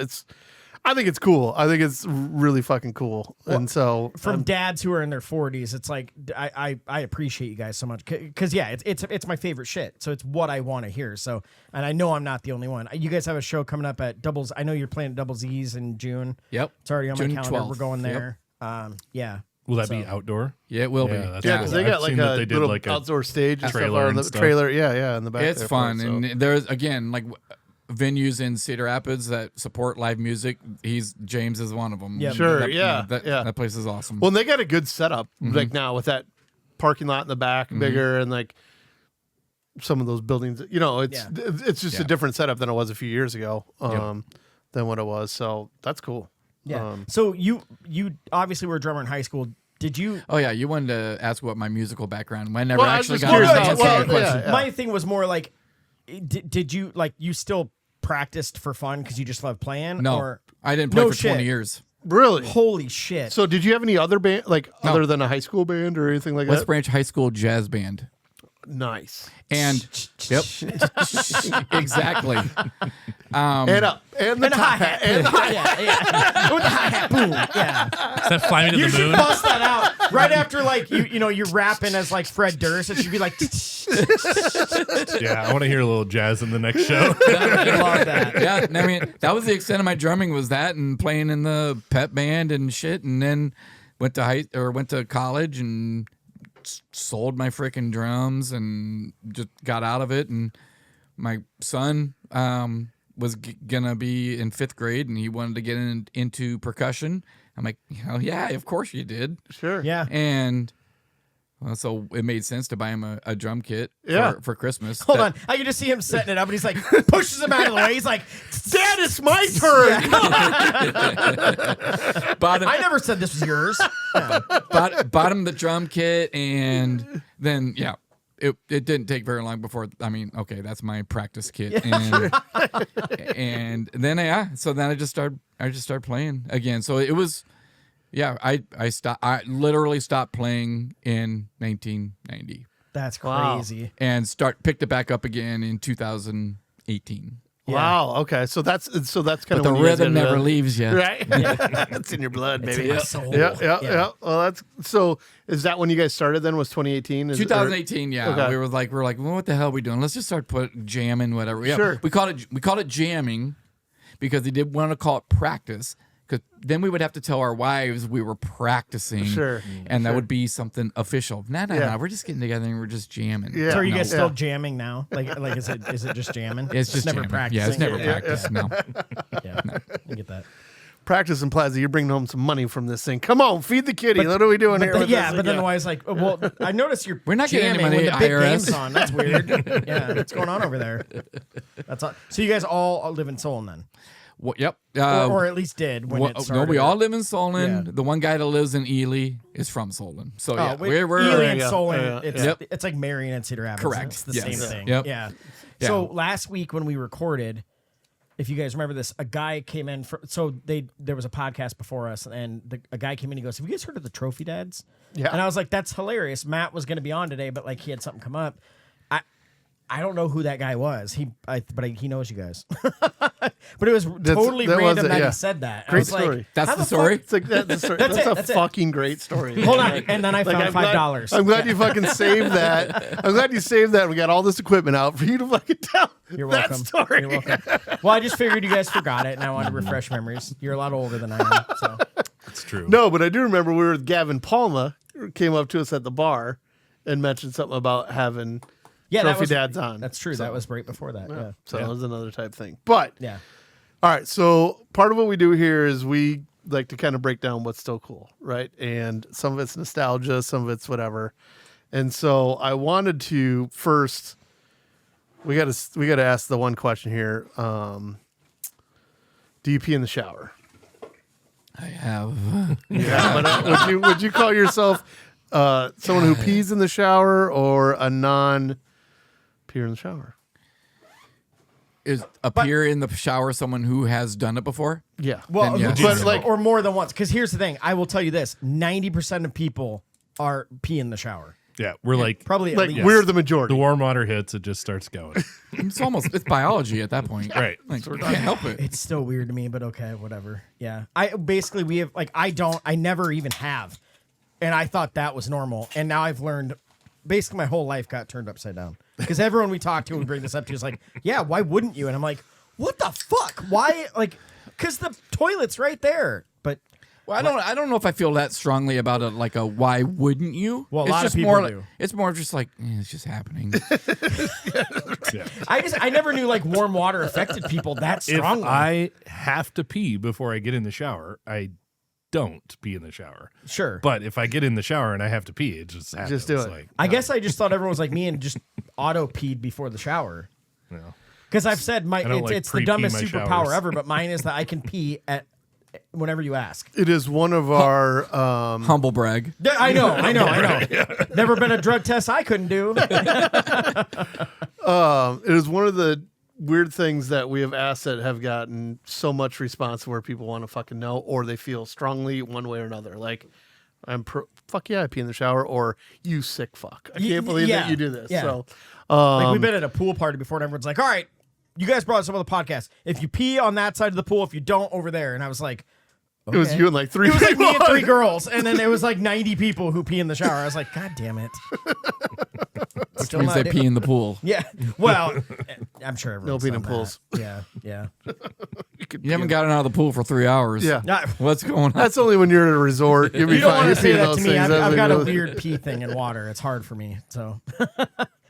I think it's cool. I think it's really fucking cool. And so From dads who are in their 40s, it's like I appreciate you guys so much because it's my favorite shit. So it's what I want to hear. So and I know I'm not the only one. You guys have a show coming up at Doubles. I know you're playing at Double Z's in June. Yep. It's already on June my calendar. 12th. We're going Yep. there. Yeah. Will that be outdoor? Yeah, it will be. that's yeah, cool. because they got I've like seen that a they did little like a outdoor stage and stuff trailer on and the stuff. trailer. Yeah, in the back. It's there fun, for it, so. and there's again like venues in Cedar Rapids that support live music. James is one of them. Yeah. Sure, That yeah. That place is awesome. Well, and they got a good setup like now with that parking lot in the back, bigger, and like some of those buildings. It's just a different setup than it was a few years ago. Than what it was. So that's cool. Yeah. So you obviously were a drummer in high school. Did you? Oh yeah, you wanted to ask what my musical background. I never Well, I was actually just got curious to how- answer well, your question. yeah. My thing was more like, did you like you still practiced for fun because you just love playing? No, Or I didn't play No for 20 shit. years. Really? holy shit. So did you have any other band, like No. other than a high school band or anything like West that? Branch High School Jazz Band. Nice. And yep, exactly. And up. And the and a top hi hat. hat. And the yeah. With the hi hat. Boom. Yeah. Is that Fly Me to You the should Moon? bust that out right after like you're rapping as like Fred Durst. It should be like. Yeah, I want to hear a little jazz in the next show. I love that. Yeah, I mean that was the extent of my drumming was that and playing in the pep band and shit, and then went to college and sold my freaking drums and just got out of it. And my son was gonna be in 5th grade and he wanted to get into percussion. I'm like, yeah, of course you did. Sure. Yeah. And well, so it made sense to buy him a drum kit for Christmas. Hold on. I can just see him setting it up, and he's like pushes him out of the way. He's like, Dad, it's my turn. I I never said this was yours. bought him the drum kit, and then it didn't take very long before. I mean, okay, that's my practice kit, and then so then I just started playing again. So it was. Yeah, I literally stopped playing in 1990 That's Wow. crazy. and picked it back up again in 2018. Wow. Okay. So that's kind But of the when you guys rhythm ended never up- leaves you. Right. It's in your blood, It's baby. in my soul. Yeah. Well, that's so. Is that when you guys started? Then was 2018. 2018, yeah. Okay. We were like, well, what the hell are we doing? Let's just start jamming, whatever. Yeah, Sure. we called it jamming because they did want to call it practice Because then we would have to tell our wives we were practicing. Sure. And that would be something official. No, Yeah. we're just getting together and we're just jamming. Yeah. So are you No. guys still jamming now? Like is it just jamming? It's just never jamming. practicing. Yeah, it's never practiced. No. Yeah, I get that. Practice and Plaza, you're bringing home some money from this thing. Come on, feed the kitty. What are we doing here? But with yeah, this? but then the wife's like, well, I noticed you're We're not getting any jamming money, when the big IRS. game's on. That's weird. Yeah, what's going on over there? That's all. So you guys all live in Solon then, Well, yep. or at least did when it started. no, we all live in Solon. Yeah. The one guy that lives in Ely is from Solon. So yeah, we're Ely and Yeah. Solon. Yeah. It's Yep. it's like Marion and Cedar Rapids. Correct. It's the Yes. same thing. Yep. Yeah. Yeah. So last week when we recorded, if you guys remember this, a guy came in. There was a podcast before us, and a guy came in. He goes, "Have you guys heard of the Trophy Dads?" Yeah. And I was like, "That's hilarious." Matt was going to be on today, but like he had something come up. I don't know who that guy was. He knows you guys. But it was totally that was random it, that yeah. he said that. I Great was like, story. That's how the fuck- story. It's like that's a That's it. fucking great story. Hold on, and then I found I'm glad- $5. I'm glad you fucking saved that. I'm glad you saved that. We got all this equipment out for you to fucking tell You're that welcome. story. You're welcome. Well, I just figured you guys forgot it, and I wanted to refresh memories. You're a lot older than I am, so It's true. No, but I do remember we were with Gavin Palma, who came up to us at the bar and mentioned something about having yeah, Trophy Dads on. That's true. So, that was right before that. Yeah. so that was another type thing. But Yeah. all right, so part of what we do here is we like to kind of break down what's still cool, right? And some of it's nostalgia, some of it's whatever. And so I wanted to first we got to ask the one question here. Do you pee in the shower? I have. Yeah, but would you call yourself someone who pees in the shower or a non-peer in the shower? Is appear in the shower someone who has done it before? Yeah. Well, Then yes. But like, or more than once. Because here's the thing. I will tell you this: 90% of people are pee in the shower. Yeah, we're like Probably at like least. we're the majority. the warm water hits, it just starts going. It's biology at that point. Right. Like, we can't help it. It's still weird to me, but okay, whatever. Yeah. We have like I never even have. And I thought that was normal. And now I've learned basically my whole life got turned upside down. Because everyone we talk to would bring this up to is like, yeah, why wouldn't you? And I'm like, what the fuck? Why like because the toilet's right there. But Well, I don't know if I feel that strongly about it. Like a why wouldn't you? Well, a it's lot of just people more do. Like, it's more just like it's just happening. Yeah. I never knew like warm water affected people that If strongly. I have to pee before I get in the shower, I don't pee in the shower. Sure. But if I get in the shower and I have to pee, it just happens. Just do it. Like, I guess I just thought everyone was like me and just auto peed before the shower. you know. Because I've said I don't, like, it's the pre-pee dumbest my superpower showers. ever, but mine is that I can pee at whenever you ask. It is one of our Humble brag. Yeah, I know. Never been a drug test I couldn't do. it is one of the weird things that we have asked that have gotten so much response where people want to fucking know or they feel strongly one way or another. Like fuck yeah, I pee in the shower, or you sick fuck. I can't believe yeah, that you do this. yeah. So Like we've been at a pool party before, and everyone's like, "All right, you guys brought us up on the podcast. If you pee on that side of the pool, if you don't, over there." And I was like, it was okay. you and like three It was like people. me and 3 girls, and then it was like 90 people who pee in the shower. I was like, God damn it! Still Means they not pee in the pool. Yeah. Well, I'm sure everyone's peeing in done that. pools. Yeah. You haven't gotten out of the pool for 3 hours. Yeah. Not, What's going on? That's only when you're at a resort. You'll be you don't fine. want to say You're peeing that those to me. things. I've That's got a what you- weird pee thing in water. It's hard for me. So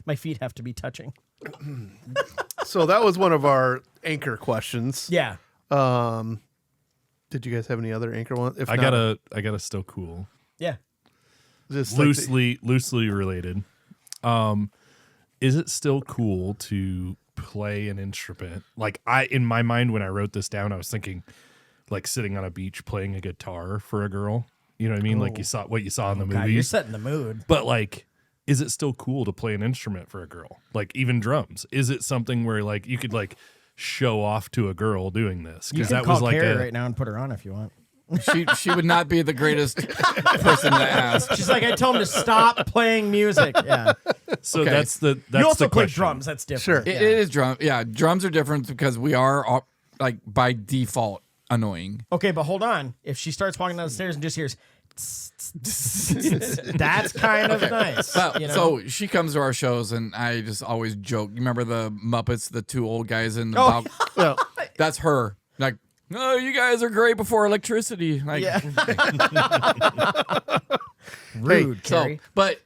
my feet have to be touching. So that was one of our anchor questions. Yeah. Did you guys have any other anchor ones? If I not, got a still cool. Yeah. just like Loosely related. Is it still cool to play an instrument? Like in my mind when I wrote this down, I was thinking like sitting on a beach playing a guitar for a girl. You know what I mean? Like you saw what you saw in the God, you're movies. setting the mood. But like, is it still cool to play an instrument for a girl? Like even drums? Is it something where like you could like show off to a girl doing this? You Because can that call was like Carrie a right now and put her on if you want. She would not be the greatest person to ask. She's like, I told him to stop playing music. Yeah. so Okay. that's the You also the play question. drums. That's different. Sure. It is drum. Yeah, drums are different because we are all, like by default annoying. Okay, but hold on. If she starts walking down the stairs and just hears, that's kind of nice. Well, you know? So she comes to our shows, and I just always joke. You remember the Muppets, the 2 old guys in the Oh. balcony? Well, That's her. Like Oh, you guys are great before electricity. Like, Yeah. Rude, so, Carrie. but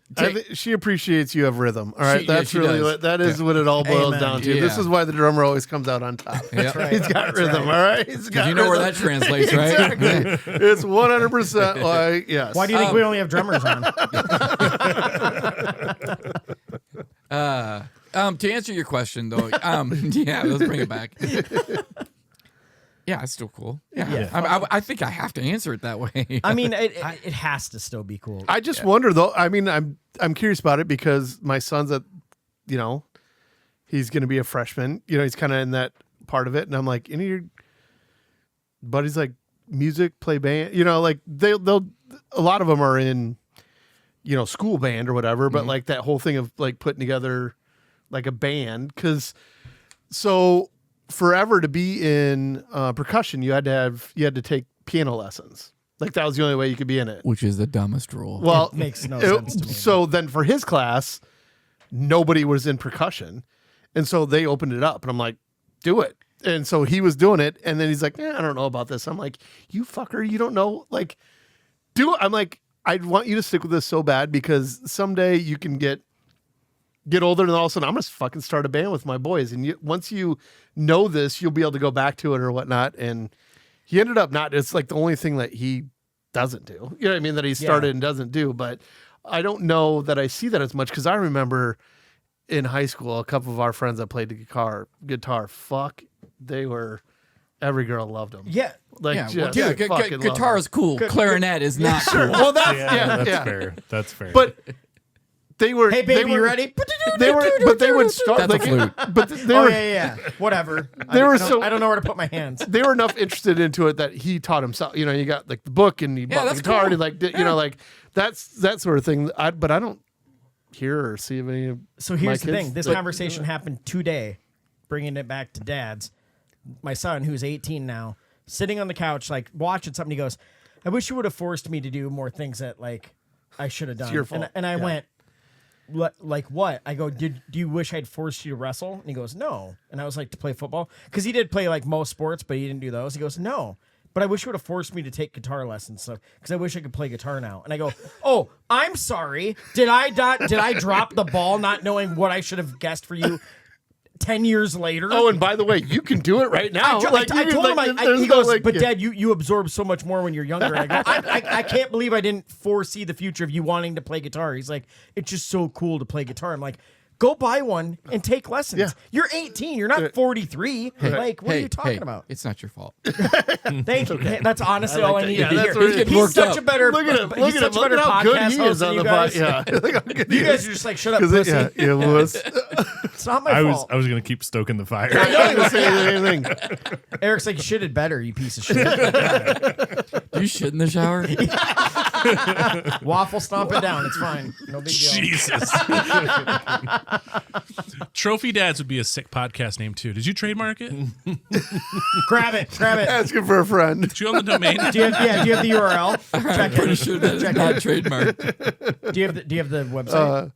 She appreciates you have rhythm. All right, She that's does. really what it all boils Amen. down to. This Yeah. is why the drummer always comes out on top. That's right. He's got That's rhythm. right. All right, he's got you know where rhythm. that translates, right? Exactly. It's 100% like yes. Why do you think we only have drummers on? To answer your question, though, yeah, let's bring it back. Yeah, it's still cool. Yeah, I think I have to answer it that way. I mean, it has to still be cool. I just wonder though. I mean, I'm curious about it because my son's he's going to be a freshman. He's kind of in that part of it, and I'm like, any of your buddies like music, play band? Like they'll a lot of them are in school band or whatever, but like that whole thing of like putting together like a band so forever to be in percussion, you had to take piano lessons. Like that was the only way you could be in it. Which is the dumbest rule. Well, It makes no sense to me. So then for his class, nobody was in percussion. And so they opened it up and I'm like, do it. And so he was doing it. And then he's like, I don't know about this. I'm like, you fucker, you don't know. Like, do it. I'm like, I want you to stick with this so bad because someday you can get older and all of a sudden I'm going to fucking start a band with my boys. And once you know this, you'll be able to go back to it or whatnot. And he ended up it's like the only thing that he doesn't do. You know what I mean? That he started and doesn't do. But I don't know that I see that as much because I remember in high school, a couple of our friends that played the guitar, every girl loved them. Yeah. Like, yeah, just dude, fucking guitar love is cool. Clarinet is not cool. well, that's That's fair. That's fair. But they were. Hey, baby, you ready? They would start. That's a flute. But they Oh, were. yeah. Whatever. They were I don't know where to put my hands. They were enough interested into it that he taught himself. You got like the book and he bought the that's guitar cool. and like like that's that sort of thing. But I don't hear or see of any of So here's my the kids thing. This that- conversation happened today, bringing it back to dad's. My son, who's 18 now, sitting on the couch, like watching something. He goes, I wish you would have forced me to do more things that like I should have done. your fault. And I went, like what? I go, do you wish I'd forced you to wrestle? And he goes, no. And I was like, to play football? Because he did play like most sports, but he didn't do those. He goes, no. But I wish you would have forced me to take guitar lessons, so because I wish I could play guitar now. And I go, oh, I'm sorry. Did I drop the ball not knowing what I should have guessed for you 10 years later? Oh, and by the way, you can do it right now. I told him, there's he no, goes, like, but yeah. Dad, you absorb so much more when you're younger. And I go, I can't believe I didn't foresee the future of you wanting to play guitar. He's like, it's just so cool to play guitar. I'm like, go buy one and take lessons. Yeah. You're 18. You're not 43. Like, what are you talking about? It's not your fault. Thank you. Hey, that's honestly all I needed Yeah, to that's hear. what it is. He's Worked such up. a better. Look at him. He's Look at him. such a Look better at how good podcast he host is than on you the guys. podcast. Yeah. Look how good he You guys is. are just like, shut up, 'Cause pussy. it was. It's not my I was fault. gonna keep stoking the fire. I know he was saying anything. Eric's like, you shitted better, you piece of shit. Do you shit in the shower? Waffle stomp it down. It's fine. No big deal. Jesus. Trophy Dads would be a sick podcast name too. Did you trademark it? Grab it. Asking for a friend. Did you own the domain? Do you have the URL? Check Pretty it. sure that is not trademarked. Do you have the website?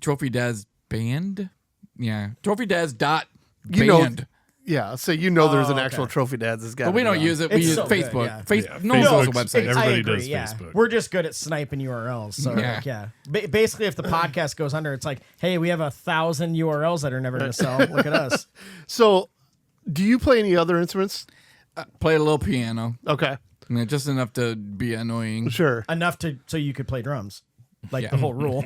Trophy Dad's band? Yeah. Trophy Dad's dot You know- band. Yeah, so there's an okay. actual trophy dads that's got. But we don't use it. We It's use so good, Facebook. yeah. No one has a Facebook's- website. Everybody I agree, does yeah. Facebook. We're just good at sniping URLs. So Yeah. Basically, if the podcast goes under, it's like, hey, we have 1,000 URLs that are never going to sell. Look at us. So, do you play any other instruments? Play a little piano. Okay, I mean, just enough to be annoying. sure. Enough so you could play drums. Like Yeah. the whole rule.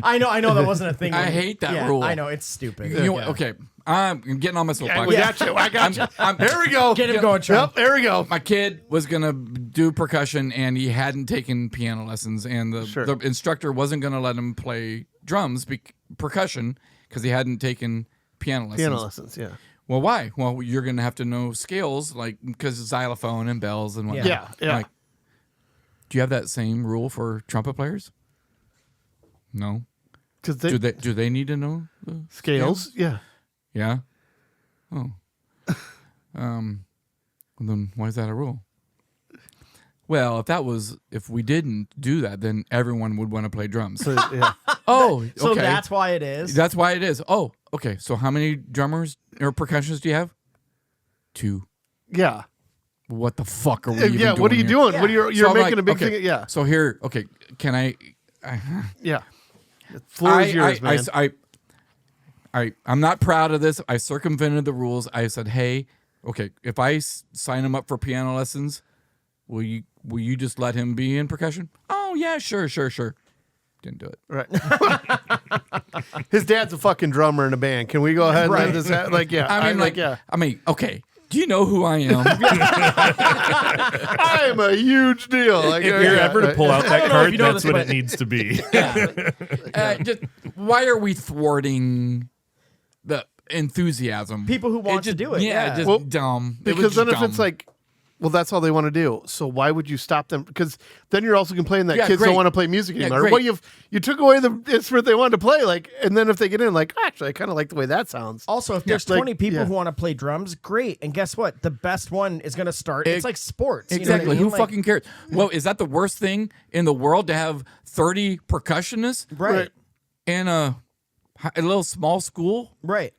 I know that wasn't a thing. I hate that yeah, rule. I know it's stupid. You know, Yeah. okay, I'm getting on my soapbox. We got you. I got you. Here we go. Get him going, Sean. Yep, there we go. My kid was gonna do percussion, and he hadn't taken piano lessons, and the instructor wasn't gonna let him play drums, percussion, because he hadn't taken piano lessons. Piano lessons, yeah. Well, why? Well, you're gonna have to know scales, like because xylophone and bells and whatnot. Yeah. Like, do you have that same rule for trumpet players? No. Because Do they need to know the scales, yeah. Yeah. Oh. Well, then why is that a rule? Well, if we didn't do that, then everyone would want to play drums. So, yeah. Oh, okay. So that's why it is. That's why it is. Oh, okay. So how many drummers or percussionists do you have? 2. Yeah. What the fuck are we even Yeah. doing What are you here? doing? Yeah. What are you're So I'm making like, a big okay, thing. Yeah. So here, okay, can I? Yeah. The floor is yours, man. I'm not proud of this. I circumvented the rules. I said, hey, okay, if I sign him up for piano lessons, will you just let him be in percussion? Oh yeah, sure. Didn't do it. Right. His dad's a fucking drummer in a band. Can we go ahead and let this happen? Like, yeah. I mean, okay. Do you know who I am? I am a huge deal. Like, If you're ever to pull out that know if card, you know that's this, what but- it needs to be. Just why are we thwarting the enthusiasm? People who want to do it. Yeah, Yeah. just Well, dumb. It was because then just if it's dumb. like, well, that's all they want to do. So why would you stop them? Because then you're also complaining that Yeah, kids great. don't want to play music Yeah, anymore. great. Well, you took away the instrument they wanted to play, like, and then if they get in, like, actually, I kind of like the way that sounds. Also, if there's like, 20 people yeah. who want to play drums, great. And guess what? The best one is going to start. It's like sports. you know what I Exactly. mean? Who Like, fucking cares? Well, is that the worst thing in the world to have 30 percussionists Right. in a little small school? Right.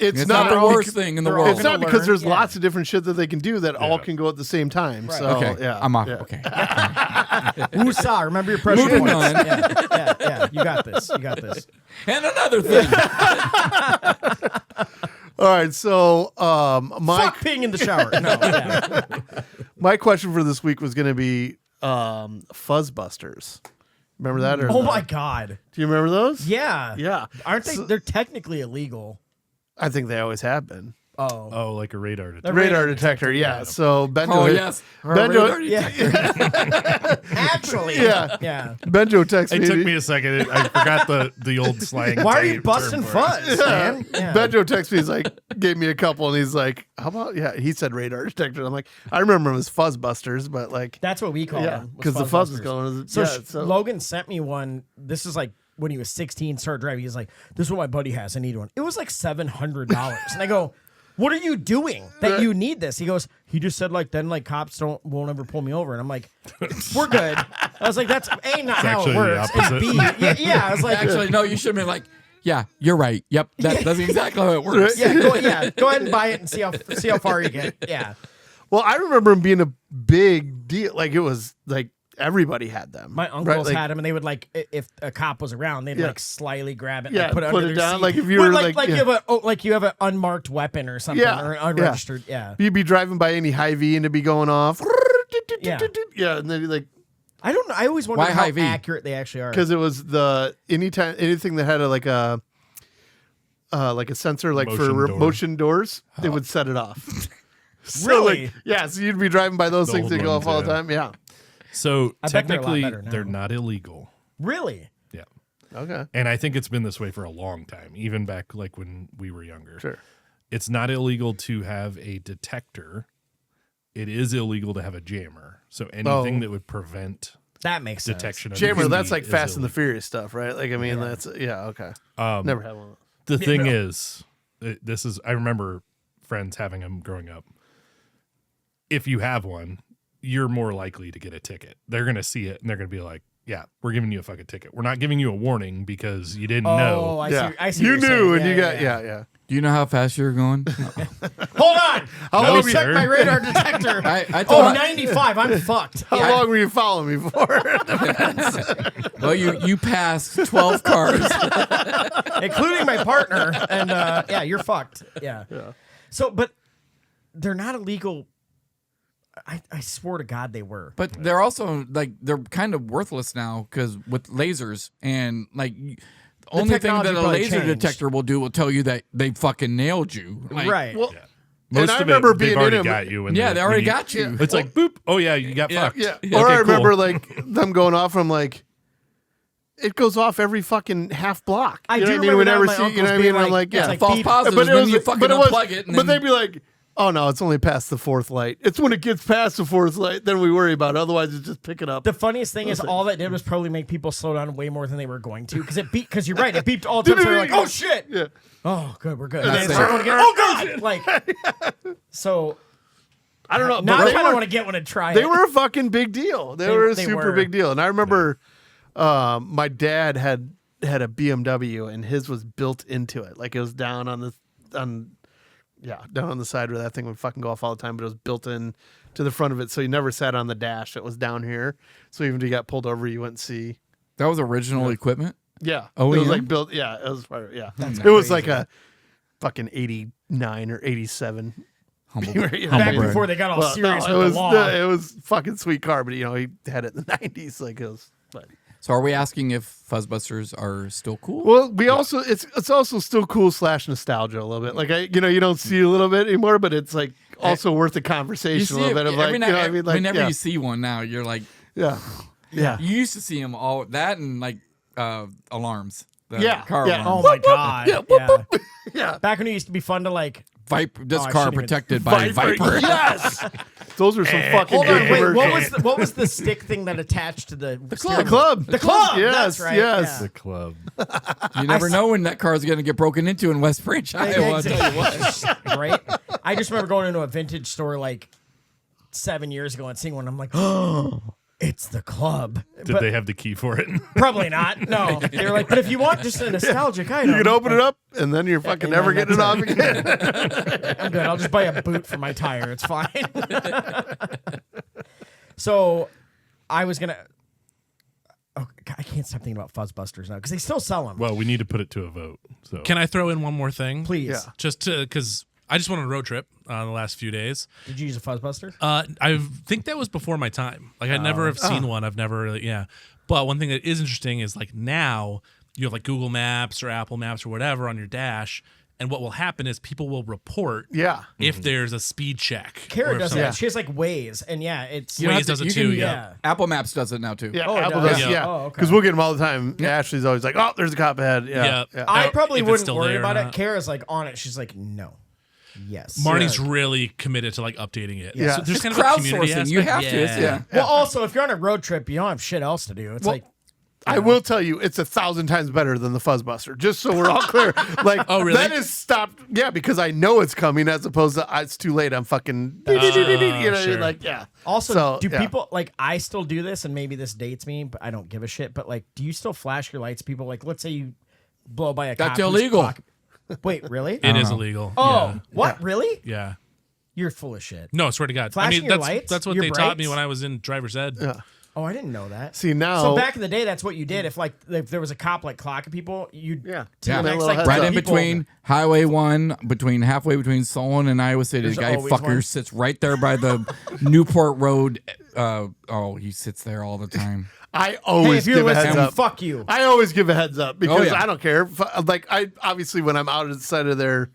It's It's not the worst thing in the they're all world. It's not gonna because learn, there's yeah. lots of different shit that they can do that all Yeah. can go at the same time. So Okay, yeah, I'm off. yeah. Okay. Woosah. Remember your pressure Moving points. on. Yeah. You got this. You got this. And another thing. All right, so my Fuck peeing in the shower. No. Yeah. my question for this week was going to be Fuzzbusters. Remember that? Or Oh no? my God. Do you remember those? Yeah. Yeah. Aren't they? They're technically illegal. I think they always have been. Oh. Oh, like a radar detector. Radar detector, yeah. So Benjo, Oh yes. Benjo, Yeah. Actually. Yeah. Yeah. Benjo texted It me. took me a second. I forgot the old slang. Why are you term busting for it. Fuzz, man? Yeah. Benjo texted me. He's like, gave me a couple, and he's like, "How about?" Yeah, he said radar detector. I'm like, I remember them as Fuzzbusters, but like, That's what we call yeah, them. was because the fuzz is Fuzzbusters. going. So, Yeah, Logan sent me one. This is like when he was 16, started driving. He's like, "This is what my buddy has. I need one." It was like $700, and I go, "What are you doing that you need this?" He goes, "He just said like then like cops won't ever pull me over," and I'm like, "We're good." I was like, "That's A, not how it actually the works." And opposite. B, yeah. I was like, Actually, no. You should have been like, yeah, you're right. Yep, that's exactly how it works. Go ahead and buy it and see how far you get." Yeah. well, I remember him being a big deal. Like it was like everybody had them. My uncles right? Like, had them, and they would like if a cop was around, they'd Yeah. like slyly grab it, and Yeah, like, put it put under it their down, seat. like if you Well, were, like like, you have an unmarked weapon or something, Yeah, or yeah. unregistered. Yeah. You'd be driving by any Hy-Vee and it'd be going off. Yeah. Yeah, and then you're like, I don't know. I always wonder Why how Hy-Vee? accurate they actually are. because it was anything that had like a sensor, like for Motion door. motion doors, it would set it off. So, Really? like, yeah, so you'd be driving by those The things old that go off ones, all the yeah. time. Yeah. So I bet they're a lot technically, better now. they're not illegal. Really? Yeah. Okay. And I think it's been this way for a long time, even back like when we were younger. Sure. It's not illegal to have a detector. It is illegal to have a jammer. So anything that would prevent That makes sense. detection of Jammer, speed that's like is Fast and the illegal. Furious stuff, right? Like, I mean, that's, yeah, okay. Never had one. The thing is, this is, I remember friends having them growing up. If you have one, you're more likely to get a ticket. They're going to see it and they're going to be like, yeah, we're giving you a fucking ticket. We're not giving you a warning because you didn't Oh, know. I see. You what you're knew, saying. and you got, yeah. yeah. Do you know how fast you're going? Hold on. How No, long, sir. Check my radar detector. I Oh, told 95. I'm fucked. how Yeah. long were you following me for? well, you passed 12 cars. Including my partner. And yeah, you're fucked. Yeah. So, but they're not illegal. I swear to God they were. But they're also like they're kind of worthless now because with lasers and like the only thing technology that a probably laser changed. detector will do will tell you that they fucking nailed you. Like, Right. Well, Most I of remember it, they've being already in 'em- got you. When Yeah, they already when got you. It's like, boop. Oh, yeah, you got fucked. yeah. Okay, Or I cool. remember like them going off and I'm like, it goes off every fucking half block. I You know do what I mean? remember Whenever that, my see, you know what I uncles mean? being I'm like, like, yeah. it's like false beep. positives when you fucking unplug it. And but then, they'd be like, oh no, it's only past the fourth light. It's when it gets past the fourth light, then we worry about it. Otherwise, it's just pick it up. The funniest thing is all that did was probably make people slow down way more than they were going to because you're right, it beeped all the time. So they're like, oh shit. Yeah. Oh, good, we're good. That's And then it. start going again. Oh god. Like so I don't know. now but I they kind of were- want to get one and try They it. were a fucking big deal. They were a they super were. big deal. And I remember my dad had a BMW and his was built into it. Like it was down on Yeah, down on the side where that thing would fucking go off all the time, but it was built in to the front of it, so you never sat on the dash. It was down here, so even if you got pulled over, you wouldn't see. That was original equipment. Yeah. Oh, it was yeah? like built. Yeah, it was. Yeah, That's it was crazy. like a fucking 89 or 87. Humble, Yeah. humble Back brag. before they got all Well, serious no, with the law. it was fucking sweet car, but he had it in the 90s. Like it was. But So are we asking if Fuzzbusters are still cool? well, we also it's also still cool / nostalgia a little bit. Like you don't see a little bit anymore, but it's like also worth the you conversation see a little it bit of like every you know what I mean. Like whenever yeah, you see one now, you're like, yeah. you used to see them all that and like alarms. The Yeah, car yeah. Oh alarms. my god. Yeah. Yeah. Back when it used to be fun to like. This I car shouldn't even- protected by Viper. Yes. Those are some fucking Hold good on, wait. commercials. What was the stick thing that attached to the The club. The club. Yes. That's right. Yes. The club. You never know when that car is going to get broken into in West Branch, Iowa. I'll tell you what. Yeah. Right. I just remember going into a vintage store like 7 years ago and seeing one. I'm like, oh, it's the club. Did But they have the key for it? probably not. No. They were like, but if you want just a nostalgic item, You can open it up, and then you're fucking and never then getting it off that's again. I'm good. I'll just buy a boot for my tire. It's fine. So I was gonna. Oh, God, I can't stop thinking about Fuzzbusters now because they still sell them. Well, we need to put it to a vote. So Can I throw in one more thing? Please. Yeah. Just because I just went on a road trip the last few days. Did you use a Fuzzbuster? I think that was before my time. Like I never have seen one. I've never really, yeah. But one thing that is interesting is like now you have like Google Maps or Apple Maps or whatever on your dash, and what will happen is people will report Yeah. if there's a speed check. Kara or if does something- that. She has like Waze, and yeah, it's Waze does it too. Yeah. Apple Maps does it now too. Yeah, Oh, it Apple does? does. Yeah. Yeah, Oh, okay. because we'll get them all the time. Ashley's always like, "Oh, there's a cop ahead." Yeah, Yeah. yeah. I Or probably if it's wouldn't still worry there or about it. not. Kara's like on it. She's like, no. Yes. Marnie's really committed to like updating it. Yeah. So there's It's kind of a community crowdsourcing. You aspect. have to. It's, yeah. Well, also, if you're on a road trip, you don't have shit else to do. It's like, I will tell you, it's 1,000 times better than the Fuzzbuster. Just so we're all clear. Like, Oh, really? that is stopped. Yeah, because I know it's coming, as opposed to it's too late. I'm fucking. You know, sure. like yeah. also, So, do yeah. people, like, I still do this, and maybe this dates me, but I don't give a shit. But, like, do you still flash your lights? People, like, let's say you blow by a cop. That's who's illegal. clock- Wait, really? It is illegal. Oh, what? Really? Yeah. You're full of shit. No, swear to God. Flashing your lights? That's what Your they taught me brights? when I was in driver's ed. Oh, I didn't know that. See now. So back in the day, that's what you did. If there was a cop like clocking people, you'd Yeah. to Yeah. the next, Little like, heads Right up. in people- between Highway 1, halfway between Solon and Iowa City. There's The guy always fucker one. sits right there by the Newport Road. He sits there all the time. I Hey, always if you're give a heads listening, up. fuck you. I always give a heads up because yeah. I don't care. Like I obviously when I'm out outside of their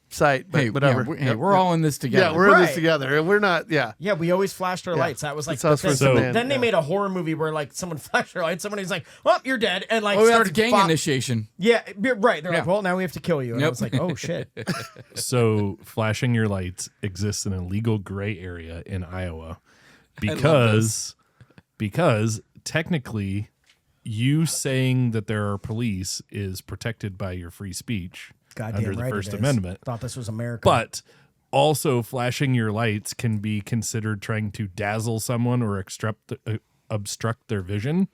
site, but Hey, whatever. Yeah, we're all in this together. Yeah, we're in Right. this together, and we're not. Yeah. Yeah, we always flashed our lights. That was like That's us the thing. for So- Samantha. Then they made a horror movie where like someone flashed their lights, somebody's like, "Oh, you're dead," and like Oh, that's started gang fo- initiation. Yeah, right. They're like, Yeah. "Well, now we have to kill you," and I Yep. was like, "Oh shit." So flashing your lights exists in a legal gray area in Iowa because technically you saying that there are police is protected by your free speech Goddamn under the right First it is. Amendment. Thought this was America, But also flashing your lights can be considered trying to dazzle someone or obstruct their vision.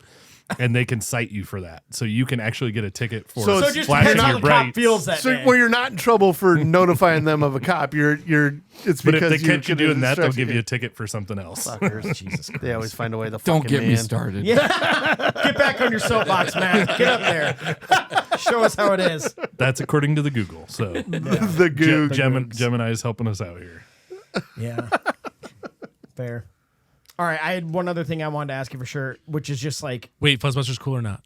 And they can cite you for that. So you can actually get a ticket for So so it just flashing depends how your the cop brights. feels that So day. well, you're not in trouble for notifying them of a cop. It's But because if they catch you committed doing that, they'll instruction. give you a ticket for something else. Fuckers. Jesus Christ. They always find a way to Don't fucking get me man. started. Get back on your soapbox, man. Get up there. Show us how it is. That's according to the Google. So The goo. Gemini is helping us out here. Yeah. Fair. All right, I had one other thing I wanted to ask you for sure, which is just like, Wait, Fuzzbusters cool or not?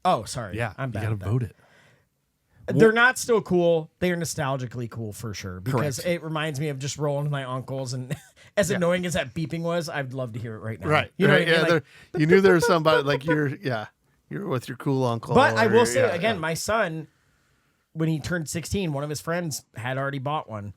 oh, sorry. Yeah, I'm you bad. got to at that. vote it. They're not still cool. They are nostalgically cool for sure because Correct. it reminds me of just rolling with my uncles. And as annoying as that beeping was, I'd love to hear it right now. Right. You know right. what I mean? Yeah. Like, You knew there was somebody like you're with your cool uncle. but I or- will say yeah, again, yeah. my son, when he turned 16, one of his friends had already bought one.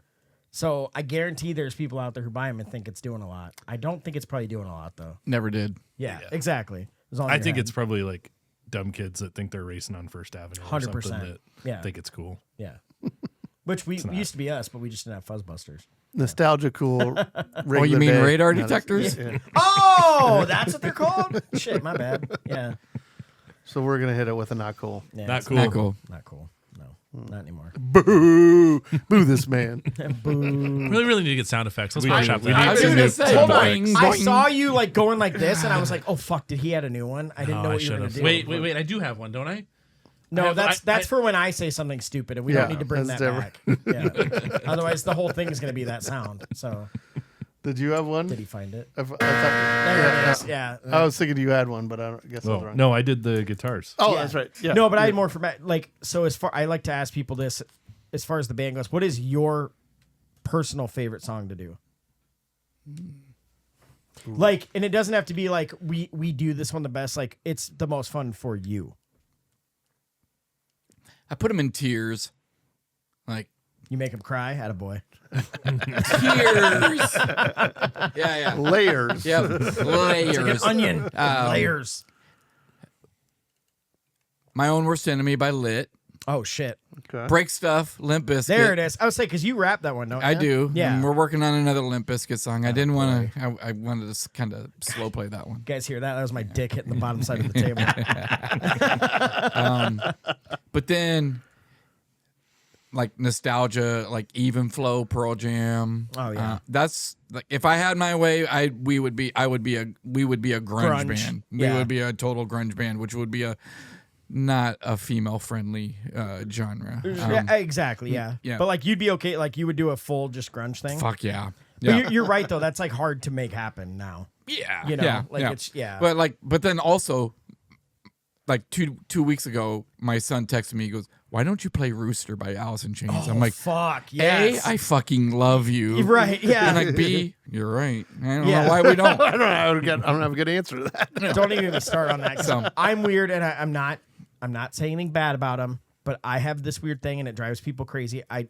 So I guarantee there's people out there who buy them and think it's doing a lot. I don't think it's probably doing a lot though. Never did. Yeah. Exactly. It was all in I your think head. it's probably like dumb kids that think they're racing on First Avenue or 100%. something that Yeah. think it's cool. Yeah. Which we not. used to be us, but we just didn't have Fuzzbusters. Nostalgia cool. Oh, you mean radar detectors? Oh, that's what they're called? Shit, my bad. Yeah. So we're gonna hit it with a not cool. Yeah, Not it's cool. Not cool. Not cool. No. Not anymore. Boo! Boo this man. We really need to get sound effects. Let's workshop we that. need I was to gonna do say, Hold on. boing, I boing. saw you like going like this, and I was like, "Oh fuck! Did he add a new one? I didn't know I what you were gonna should've. do." Wait. I do have one, don't I? No, I- that's for when I say something stupid, and we Yeah, don't need to bring that that's back. Yeah. Otherwise, the whole thing is gonna be that sound. So, Did you have one? did he find it? I thought, There it is. Yeah. I was thinking you had one, but I guess I was Oh, wrong. no, I did the guitars. Oh, Yeah. that's right. Yeah. No, but I had more for like. So as far I like to ask people this, as far as the band goes, what is your personal favorite song to do? Like, and it doesn't have to be like we do this one the best. Like, it's the most fun for you. I put him in tears. Like, You make him cry, attaboy. tears. Yeah. Layers. Yep. Layers. Like an onion. Layers. My Own Worst Enemy by Lit. Oh shit! Okay. Break Stuff, Limp Bizkit. There it is. I was saying because you rap that one, don't you? I do. Yeah. And we're working on another Limp Bizkit song. I didn't want to. I wanted to kind of slow play that one. You guys hear that? That was my dick hitting the bottom side of the table. But then, like nostalgia, like Even Flow, Pearl Jam. Oh, yeah. That's like if I had my way, we would be a grunge Grunge. band. We Yeah. would be a total grunge band, which would be not a female friendly genre. Yeah, exactly. Yeah. yeah. But like you'd be okay. Like you would do a full just grunge thing. Fuck yeah. But Yeah. you're right though. That's like hard to make happen now. Yeah, You know, yeah, like yeah. it's But then also, like two weeks ago, my son texted me. He goes, "Why don't you play Rooster by Alice in Chains?" I'm like, fuck. Yes. A, I fucking love you. You're right. Yeah. And like B, you're right. I don't Yeah. know why we don't. I don't have a good answer to that. Don't even get me start on that. 'Cause So- I'm weird, and I'm not saying anything bad about them, but I have this weird thing, and it drives people crazy. I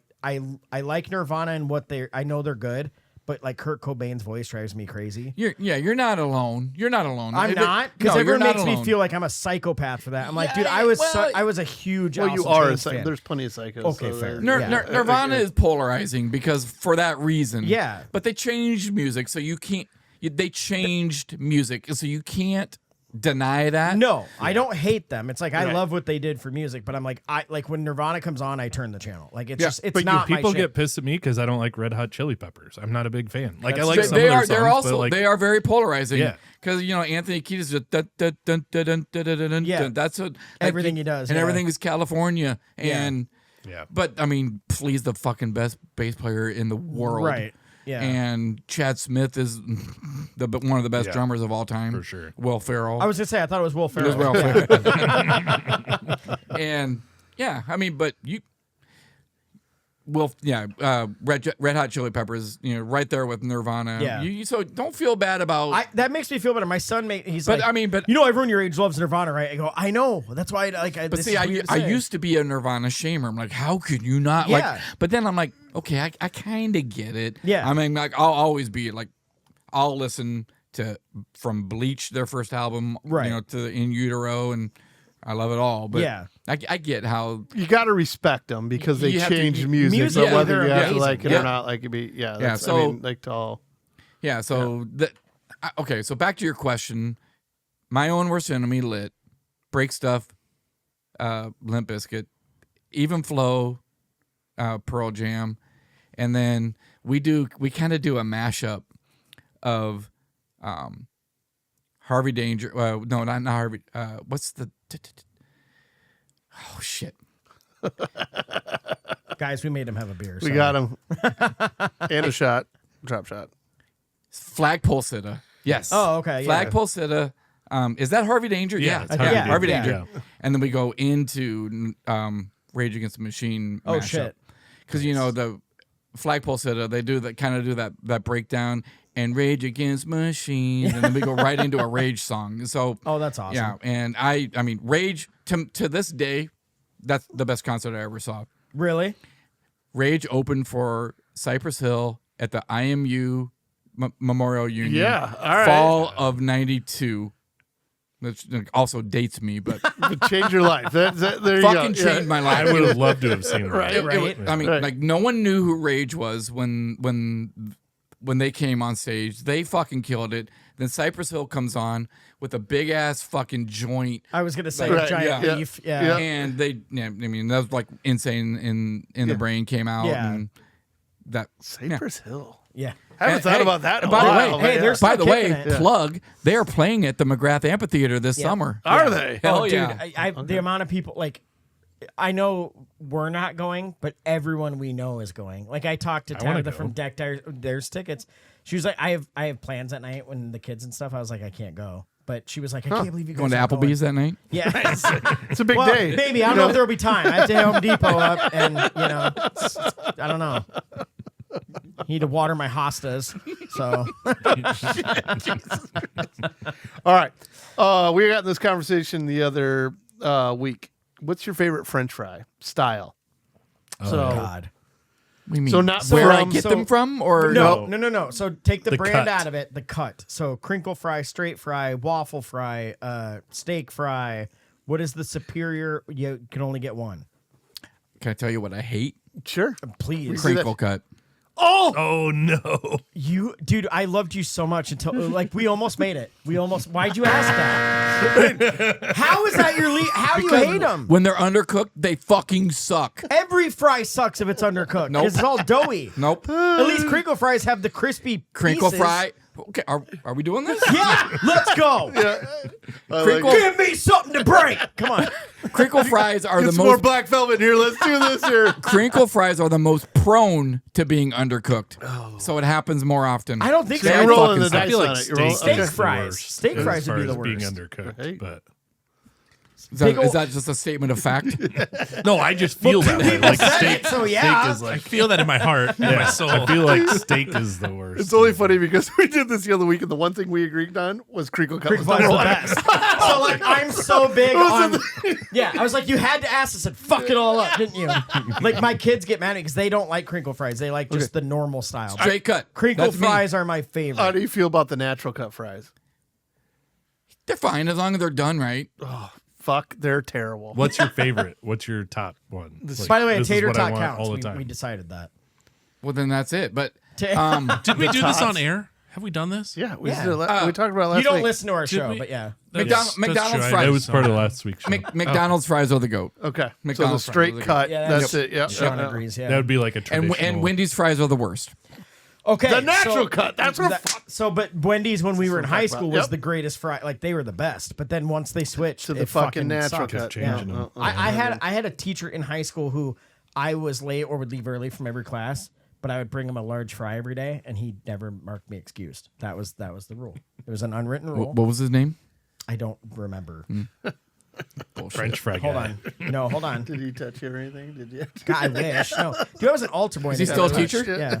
like Nirvana and what I know they're good, but like Kurt Cobain's voice drives me crazy. You're not alone. You're not alone. I'm not because No, everyone you're not makes me alone. feel like I'm a psychopath for that. I'm like, dude, Yeah, I was well, I was a huge. Well, you Alice in are. Chains fan. There's plenty of psychos. Okay, so fair. there- Yeah. Nirvana is polarizing because for that reason. Yeah. But they changed music, so you can't. They changed music, so you can't deny that. No, I don't hate them. It's like I Right. love what they did for music, but I'm like, I like when Nirvana comes on, I turn the channel. Like it's Yeah, just it's But not people my shit. get pissed at me because I don't like Red Hot Chili Peppers. I'm not a big fan. Like I That's like true. some of their songs, They're also but like they are very polarizing. Yeah. Because Anthony Kiedis just dun, dun, dun, dun, dun, dun, dun, dun, Yeah. dun. That's what Everything he does, and yeah. everything is California. And yeah. but I mean, he's the fucking best bass player in the world, Right. Yeah. And Chad Smith is one of the best Yeah. drummers of all time, For sure. Will Ferrell. I was gonna say I thought it was Will It Ferrell. was Will Ferrell. And yeah, I mean, but Red Hot Chili Peppers, right there with Nirvana. Yeah. So don't feel bad about. That makes me feel better. My son he's But, like, I mean, but- you know, everyone your age loves Nirvana, right? I go, I know. That's why But see, I used to be a Nirvana shamer. I'm like, how could you not? Yeah. Like, but then I'm like, okay, I kind of get it. Yeah. I mean, like, I'll always be like, I'll listen to from Bleach, their first album, Right. to In Utero, and I love it all. But Yeah. I get how. You got to respect them because they You have to- changed music. music, But whether they're you have to amazing. like it Yeah. or not, like it be That's, so- I mean, like to all. Yeah. So okay. So back to your question. My Own Worst Enemy, Lit, Break Stuff, Limp Bizkit, Even Flow, Pearl Jam, and then we kind of do a mashup of Harvey Danger. No, not Harvey. What's the? Oh shit! Guys, we made him have a beer. We got him and a shot, drop shot. Flagpole Sitta. Yes. Oh, okay, yeah. Flagpole Sitta. Is that Harvey Danger? Yeah, Yeah, it's Harvey Harvey Danger. Danger. Yeah. And then we go into Rage Against the Machine. Oh, mashup. shit. Because the Flagpole Sitta, they do that breakdown and Rage Against Machines, and then we go right into a Rage song. So Oh, that's awesome. yeah, and I mean Rage to this day, that's the best concert I ever saw. Really? Rage opened for Cypress Hill at the IMU Memorial Union. Yeah, all right. Fall of '92. Which also dates me, but Change your life. There you go. fucking changed my life. I would have loved to have seen Right. that. Right. I mean, Right. like no one knew who Rage was when when they came on stage. They fucking killed it. Then Cypress Hill comes on with a big ass fucking joint. I was gonna say Right, giant yeah, leaf. yeah. Yeah. And they, I mean, that was like Insane in the Brain came out. Yeah. And that Cypress Hill. Yeah. I haven't thought about that in a by the while. way, but hey, yeah. there's- By the way, kicking it. plug, they are playing at the McGrath Amphitheater this summer. Are they? Hell Oh, dude, yeah. the amount of people like. I know we're not going, but everyone we know is going. Like I talked to wanna Tabitha go. from Deck. There's tickets. She was like, I have plans at night when the kids and stuff. I was like, I can't go. But she was like, I can't believe you guys Going to aren't Applebee's that night? Yeah. It's a big Well, day. baby, I don't know if there'll be time. I have to Home Depot up, and I don't know. Need to water my hostas. So All right. We got in this conversation the other week. What's your favorite French fry style? So God. We mean So not where I from- get so- them from, or No. So take the brand cut. out of it. The cut. So crinkle fry, straight fry, waffle fry, steak fry. What is the superior? You can only get one. Can I tell you what I hate? sure. Please. Crinkle cut. Oh no! You, dude, I loved you so much until like we almost made it. Why'd you ask that? How is that your lead? How do you hate them? When they're undercooked, they fucking suck. Every fry sucks if it's undercooked. Nope. It's all doughy. Nope. At least crinkle fries have the crispy Crinkle pieces. fry. Okay, are we doing this? Yeah, let's go. Crinkle, Give me something to break. Come on. crinkle fries are Get the some more most. black velvet here. Let's do this here. Crinkle fries are the most prone to being undercooked, so it happens more often. I don't think So so. you're I rolling the fucking I dice feel on like it. You're rolling- steak Steak is the fries. worst Steak as fries would far be the as being worst. undercooked, Right. but Is that just a statement of fact? no, I just feel that way. Like said steak, it, so yeah. steak is I like feel that in my heart, in my soul. I feel like steak is the worst. It's only funny because we did this the other week, and the one thing we agreed on was crinkle cut. Crinkle was fries number are the one. best. So like I'm so big on. Yeah, I was like, you had to ask. I said, fuck it all up, didn't you? Like my kids get mad at me because they don't like crinkle fries. They like just the normal style. Straight cut. Crinkle That's me. fries are my How favorite. do you feel about the natural cut fries? They're fine as long as they're done right. Fuck, they're terrible. What's your favorite? What's your top one? Like, By the way, a this is tater what I tot want counts. all the We time. decided that. Well, then that's it. But Did we do this on air? Have we done this? Yeah, we, Yeah. Did we talked about it last You don't week. listen to our show, we? but yeah. That's McDonald's true. fries. That was part of last week's show. McDonald's fries are the goat. Okay, so the McDonald's straight fries. cut. Yeah, that's that's- it. Yeah, Shaun yeah. agrees. Yeah. That would be like a And traditional. Wendy's fries are the worst. Okay, The natural so, cut. That's what. but Wendy's when we were in high about. school was Yep. the greatest fry. Like they were the best. But then once they switched To the it fucking natural sucked. cut. changing Yeah. them. I had a teacher in high school who I was late or would leave early from every class, but I would bring him a large fry every day, and he never marked me excused. That was the rule. It was an unwritten rule. What was his name? I don't remember. French fry Hold guy. on. No, hold on. Did he touch you or anything? Did you? God, I wish. No, dude, I was an altar boy. Is he still a teacher? Yeah.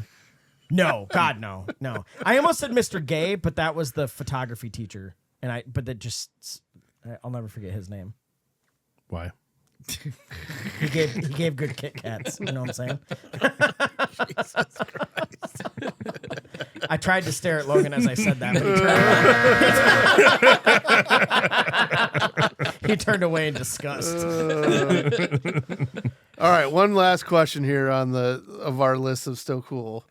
No, God, no. I almost said Mr. Gay, but that was the photography teacher, but I'll never forget his name. Why? He gave good Kit Kats. You know what I'm saying? I tried to stare at Logan as I said that, but he turned away in disgust. All right, one last question here on of our list of still cool.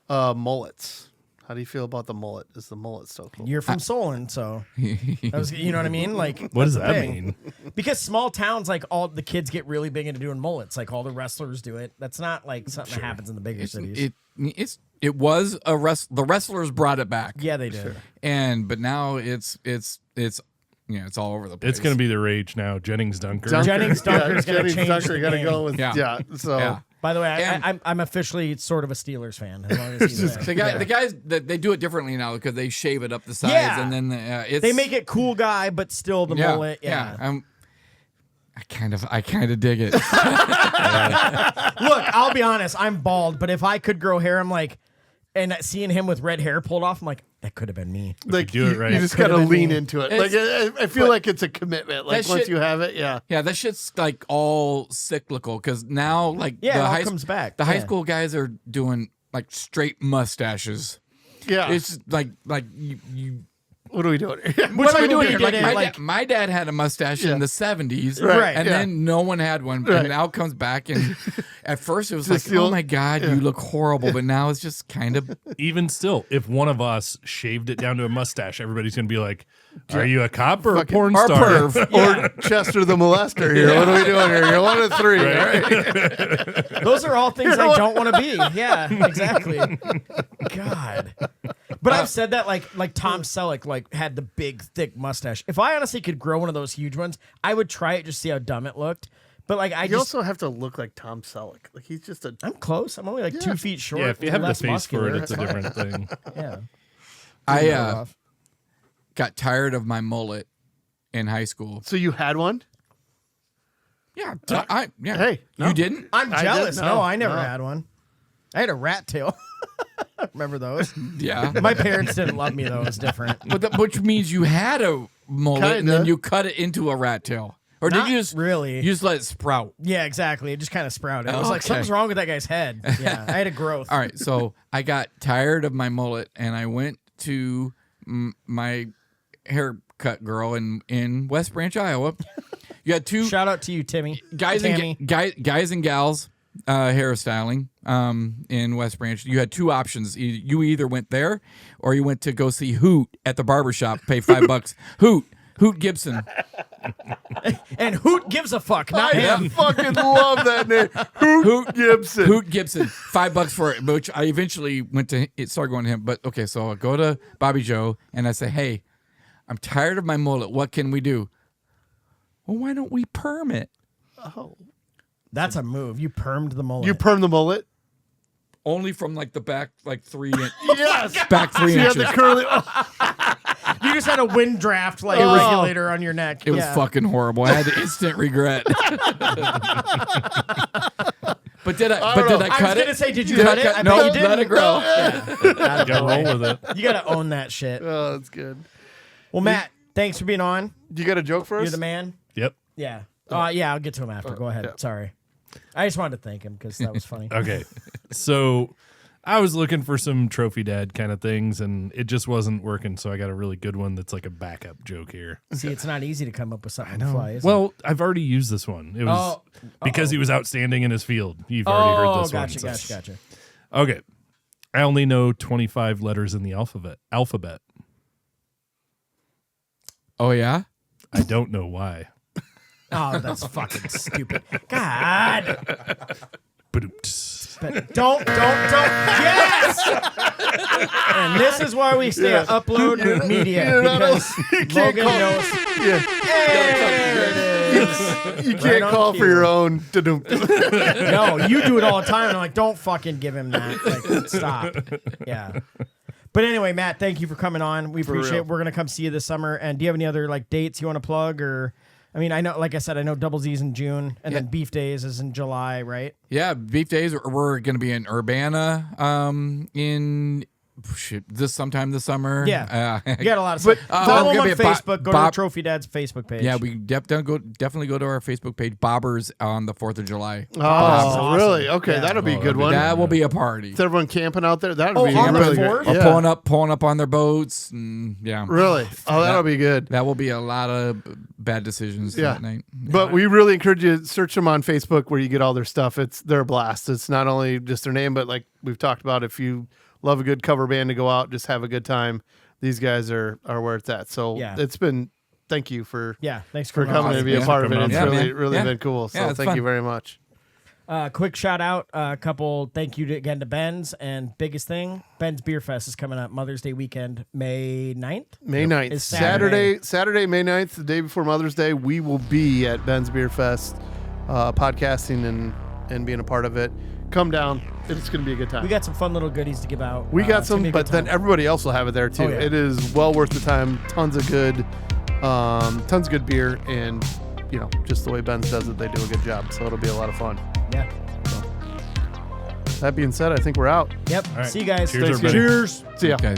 Mullets. How do you feel about the mullet? Is the mullet still cool? You're from Solon, so that was, you know what I mean? Like, What does that's that the thing. mean? Because small towns, like all the kids get really big into doing mullets. Like all the wrestlers do it. That's not like something that happens in the bigger cities. It was the wrestlers brought it back. Yeah, they did. But now it's all over the place. It's going to be the rage now. Jennings Dunker. Jennings Dunker's gonna Jennings change Dunker the gotta game. go with Yeah. So Yeah. By the way, And- I'm officially sort of a Steelers fan. As long as he's there. The guys that they do it differently now because they shave it up the sides Yeah. and then it's They make it cool guy, but still the mullet. Yeah. I kind of dig it. Look, I'll be honest. I'm bald, but if I could grow hair, I'm like, and seeing him with red hair pulled off, I'm like, that could have been me. like do it right. you just Could've gotta been lean me. into it. It's- Like I feel like it's a commitment. Like that once shit- you have it, yeah. Yeah, that shit's like all cyclical because now like Yeah, it the all high comes back. The high Yeah. school guys are doing like straight mustaches. Yeah. It's just like you what are we doing? What are we doing here? did Like, it, my dad had a mustache in the 70s, Right, and yeah. then no one had one, Right. and now it comes back, and at first it was Just like, the oh old- my God, you look horrible, but now it's just kind of, Even still, if one of us shaved it down to a mustache, everybody's gonna be like, "Are you a cop or a porn our star?" perv. Or Chester the molester here. What are we doing here? You're 1 of 3. All right. Those are all things I don't want to be. Yeah, exactly. God. But I've said that like Tom Selleck like had the big thick mustache. If I honestly could grow one of those huge ones, I would try it just to see how dumb it looked. But like You also have to look like Tom Selleck. Like he's just a. I'm close. I'm only like 2 feet short. Yeah, if you have the less face for muscular. it, it's a different thing. Yeah. I got tired of my mullet in high school. So you had one? Yeah, Hey, no. you didn't? I'm I jealous. didn't. No, No, I never no. had one. I had a rat tail. Remember those? Yeah, My parents didn't love me though. It was different. but which means you had a mullet and then Kinda. you cut it into a rat tail, or Not did you just really. You just let it sprout? Yeah, exactly. It just kind of sprouted. It was like Okay. something's wrong with that guy's head. Yeah, I had a growth. All right, so I got tired of my mullet, and I went to my haircut girl in West Branch, Iowa. You had two Shout out to you, Timmy. guys Tammy. and guys and gals hairstyling in West Branch. You had two options. You either went there, or you went to go see Hoot at the barbershop. Pay $5. Hoot Gibson. And Hoot gives a fuck, not I him. fucking love that name. Hoot Gibson. Hoot Gibson, $5 for it, which I eventually started going to him. But okay, so I go to Bobby Joe and I say, hey, I'm tired of my mullet. What can we do? Well, why don't we perm it? That's a move. You permed the mullet. You perm the mullet? Only from like the back, like 3 inch, Yes. back 3 You had inches. the curly. You just had a wind draft like regulator on your neck. It was Yeah. fucking horrible. I had instant regret. But did I don't know. cut I was it? gonna say, did you Did cut I it? I bet no, you didn't. let it grow. Gotta roll with it. You gotta own that shit. Oh, that's good. Well, Matt, thanks for being on. You got a joke for us? You're the man. Yep. Yeah. Yeah, I'll get to him after. Go ahead. yeah. Sorry. I just wanted to thank him because that was funny. Okay. So I was looking for some trophy dad kind of things, and it just wasn't working. So I got a really good one that's like a backup joke here. See, it's not easy to come up with something on the fly, is it? Well, I've already used this one. It was because he was outstanding in his field. You've already heard this gotcha, one. so- gotcha. Okay. I only know 25 letters in the alphabet. Oh yeah. I don't know why. Oh, that's fucking stupid. God. Ba-doom-ts. But don't. Yes! And this is why we stay at Upload Media. Because Logan knows. You can't Right on call cue. for your own. No, you do it all the time. And I'm like, don't fucking give him that. Like, stop. Yeah. But anyway, Matt, thank you for coming on. We appreciate real. it. We're going to come see you this summer. And do you have any other like dates you want to plug? Or, I mean, I know, like I said, I know Double Z's in June and then Beef Days is in July, right? Yeah, Beef Days. We're going to be in Urbana in sometime this summer. Yeah. You got a lot of stuff. we're Follow him gonna on be at Facebook. Go Bob- to Trophy Dad's Facebook page. Yeah, we definitely go to our Facebook page, Bobbers on the 4th of July. Oh, awesome. really? Okay, Yeah. that'll be a good one. That will be a party. Is everyone camping out there? That'll Oh, be on the really fourth? good. Or Yeah. pulling up on their boats. And, yeah. Really? Oh, that'll be good. That will be a lot of bad decisions Yeah. that night. But we really encourage you to search them on Facebook where you get all their stuff. They're a blast. It's not only just their name, but like we've talked about, if you love a good cover band to go out, just have a good time. These guys are where it's at. So Yeah. it's been, thank you for Thanks coming to be a Yeah. part of it. Coming It's on. Yeah, really, man. really Yeah. been cool. So Yeah, it's thank fun. you very much. Quick shout out, thank you again to Ben's, and biggest thing, Ben's Beer Fest is coming up Mother's Day weekend, May 9th. May 9th. It's Saturday. Saturday, May 9th, the day before Mother's Day, we will be at Ben's Beer Fest, podcasting and being a part of it. Come down. It's going to be a good time. We got some fun little goodies to give out. We got It's gonna some, be a but good then time. everybody else will have it there too. Oh, yeah. It is well worth the time. Tons of good beer, and just the way Ben's does it, they do a good job. So it'll be a lot of fun. Yeah. That being said, I think we're out. Yep. right. See you guys. Cheers, Thanks, everybody. Cheers. See ya. Okay.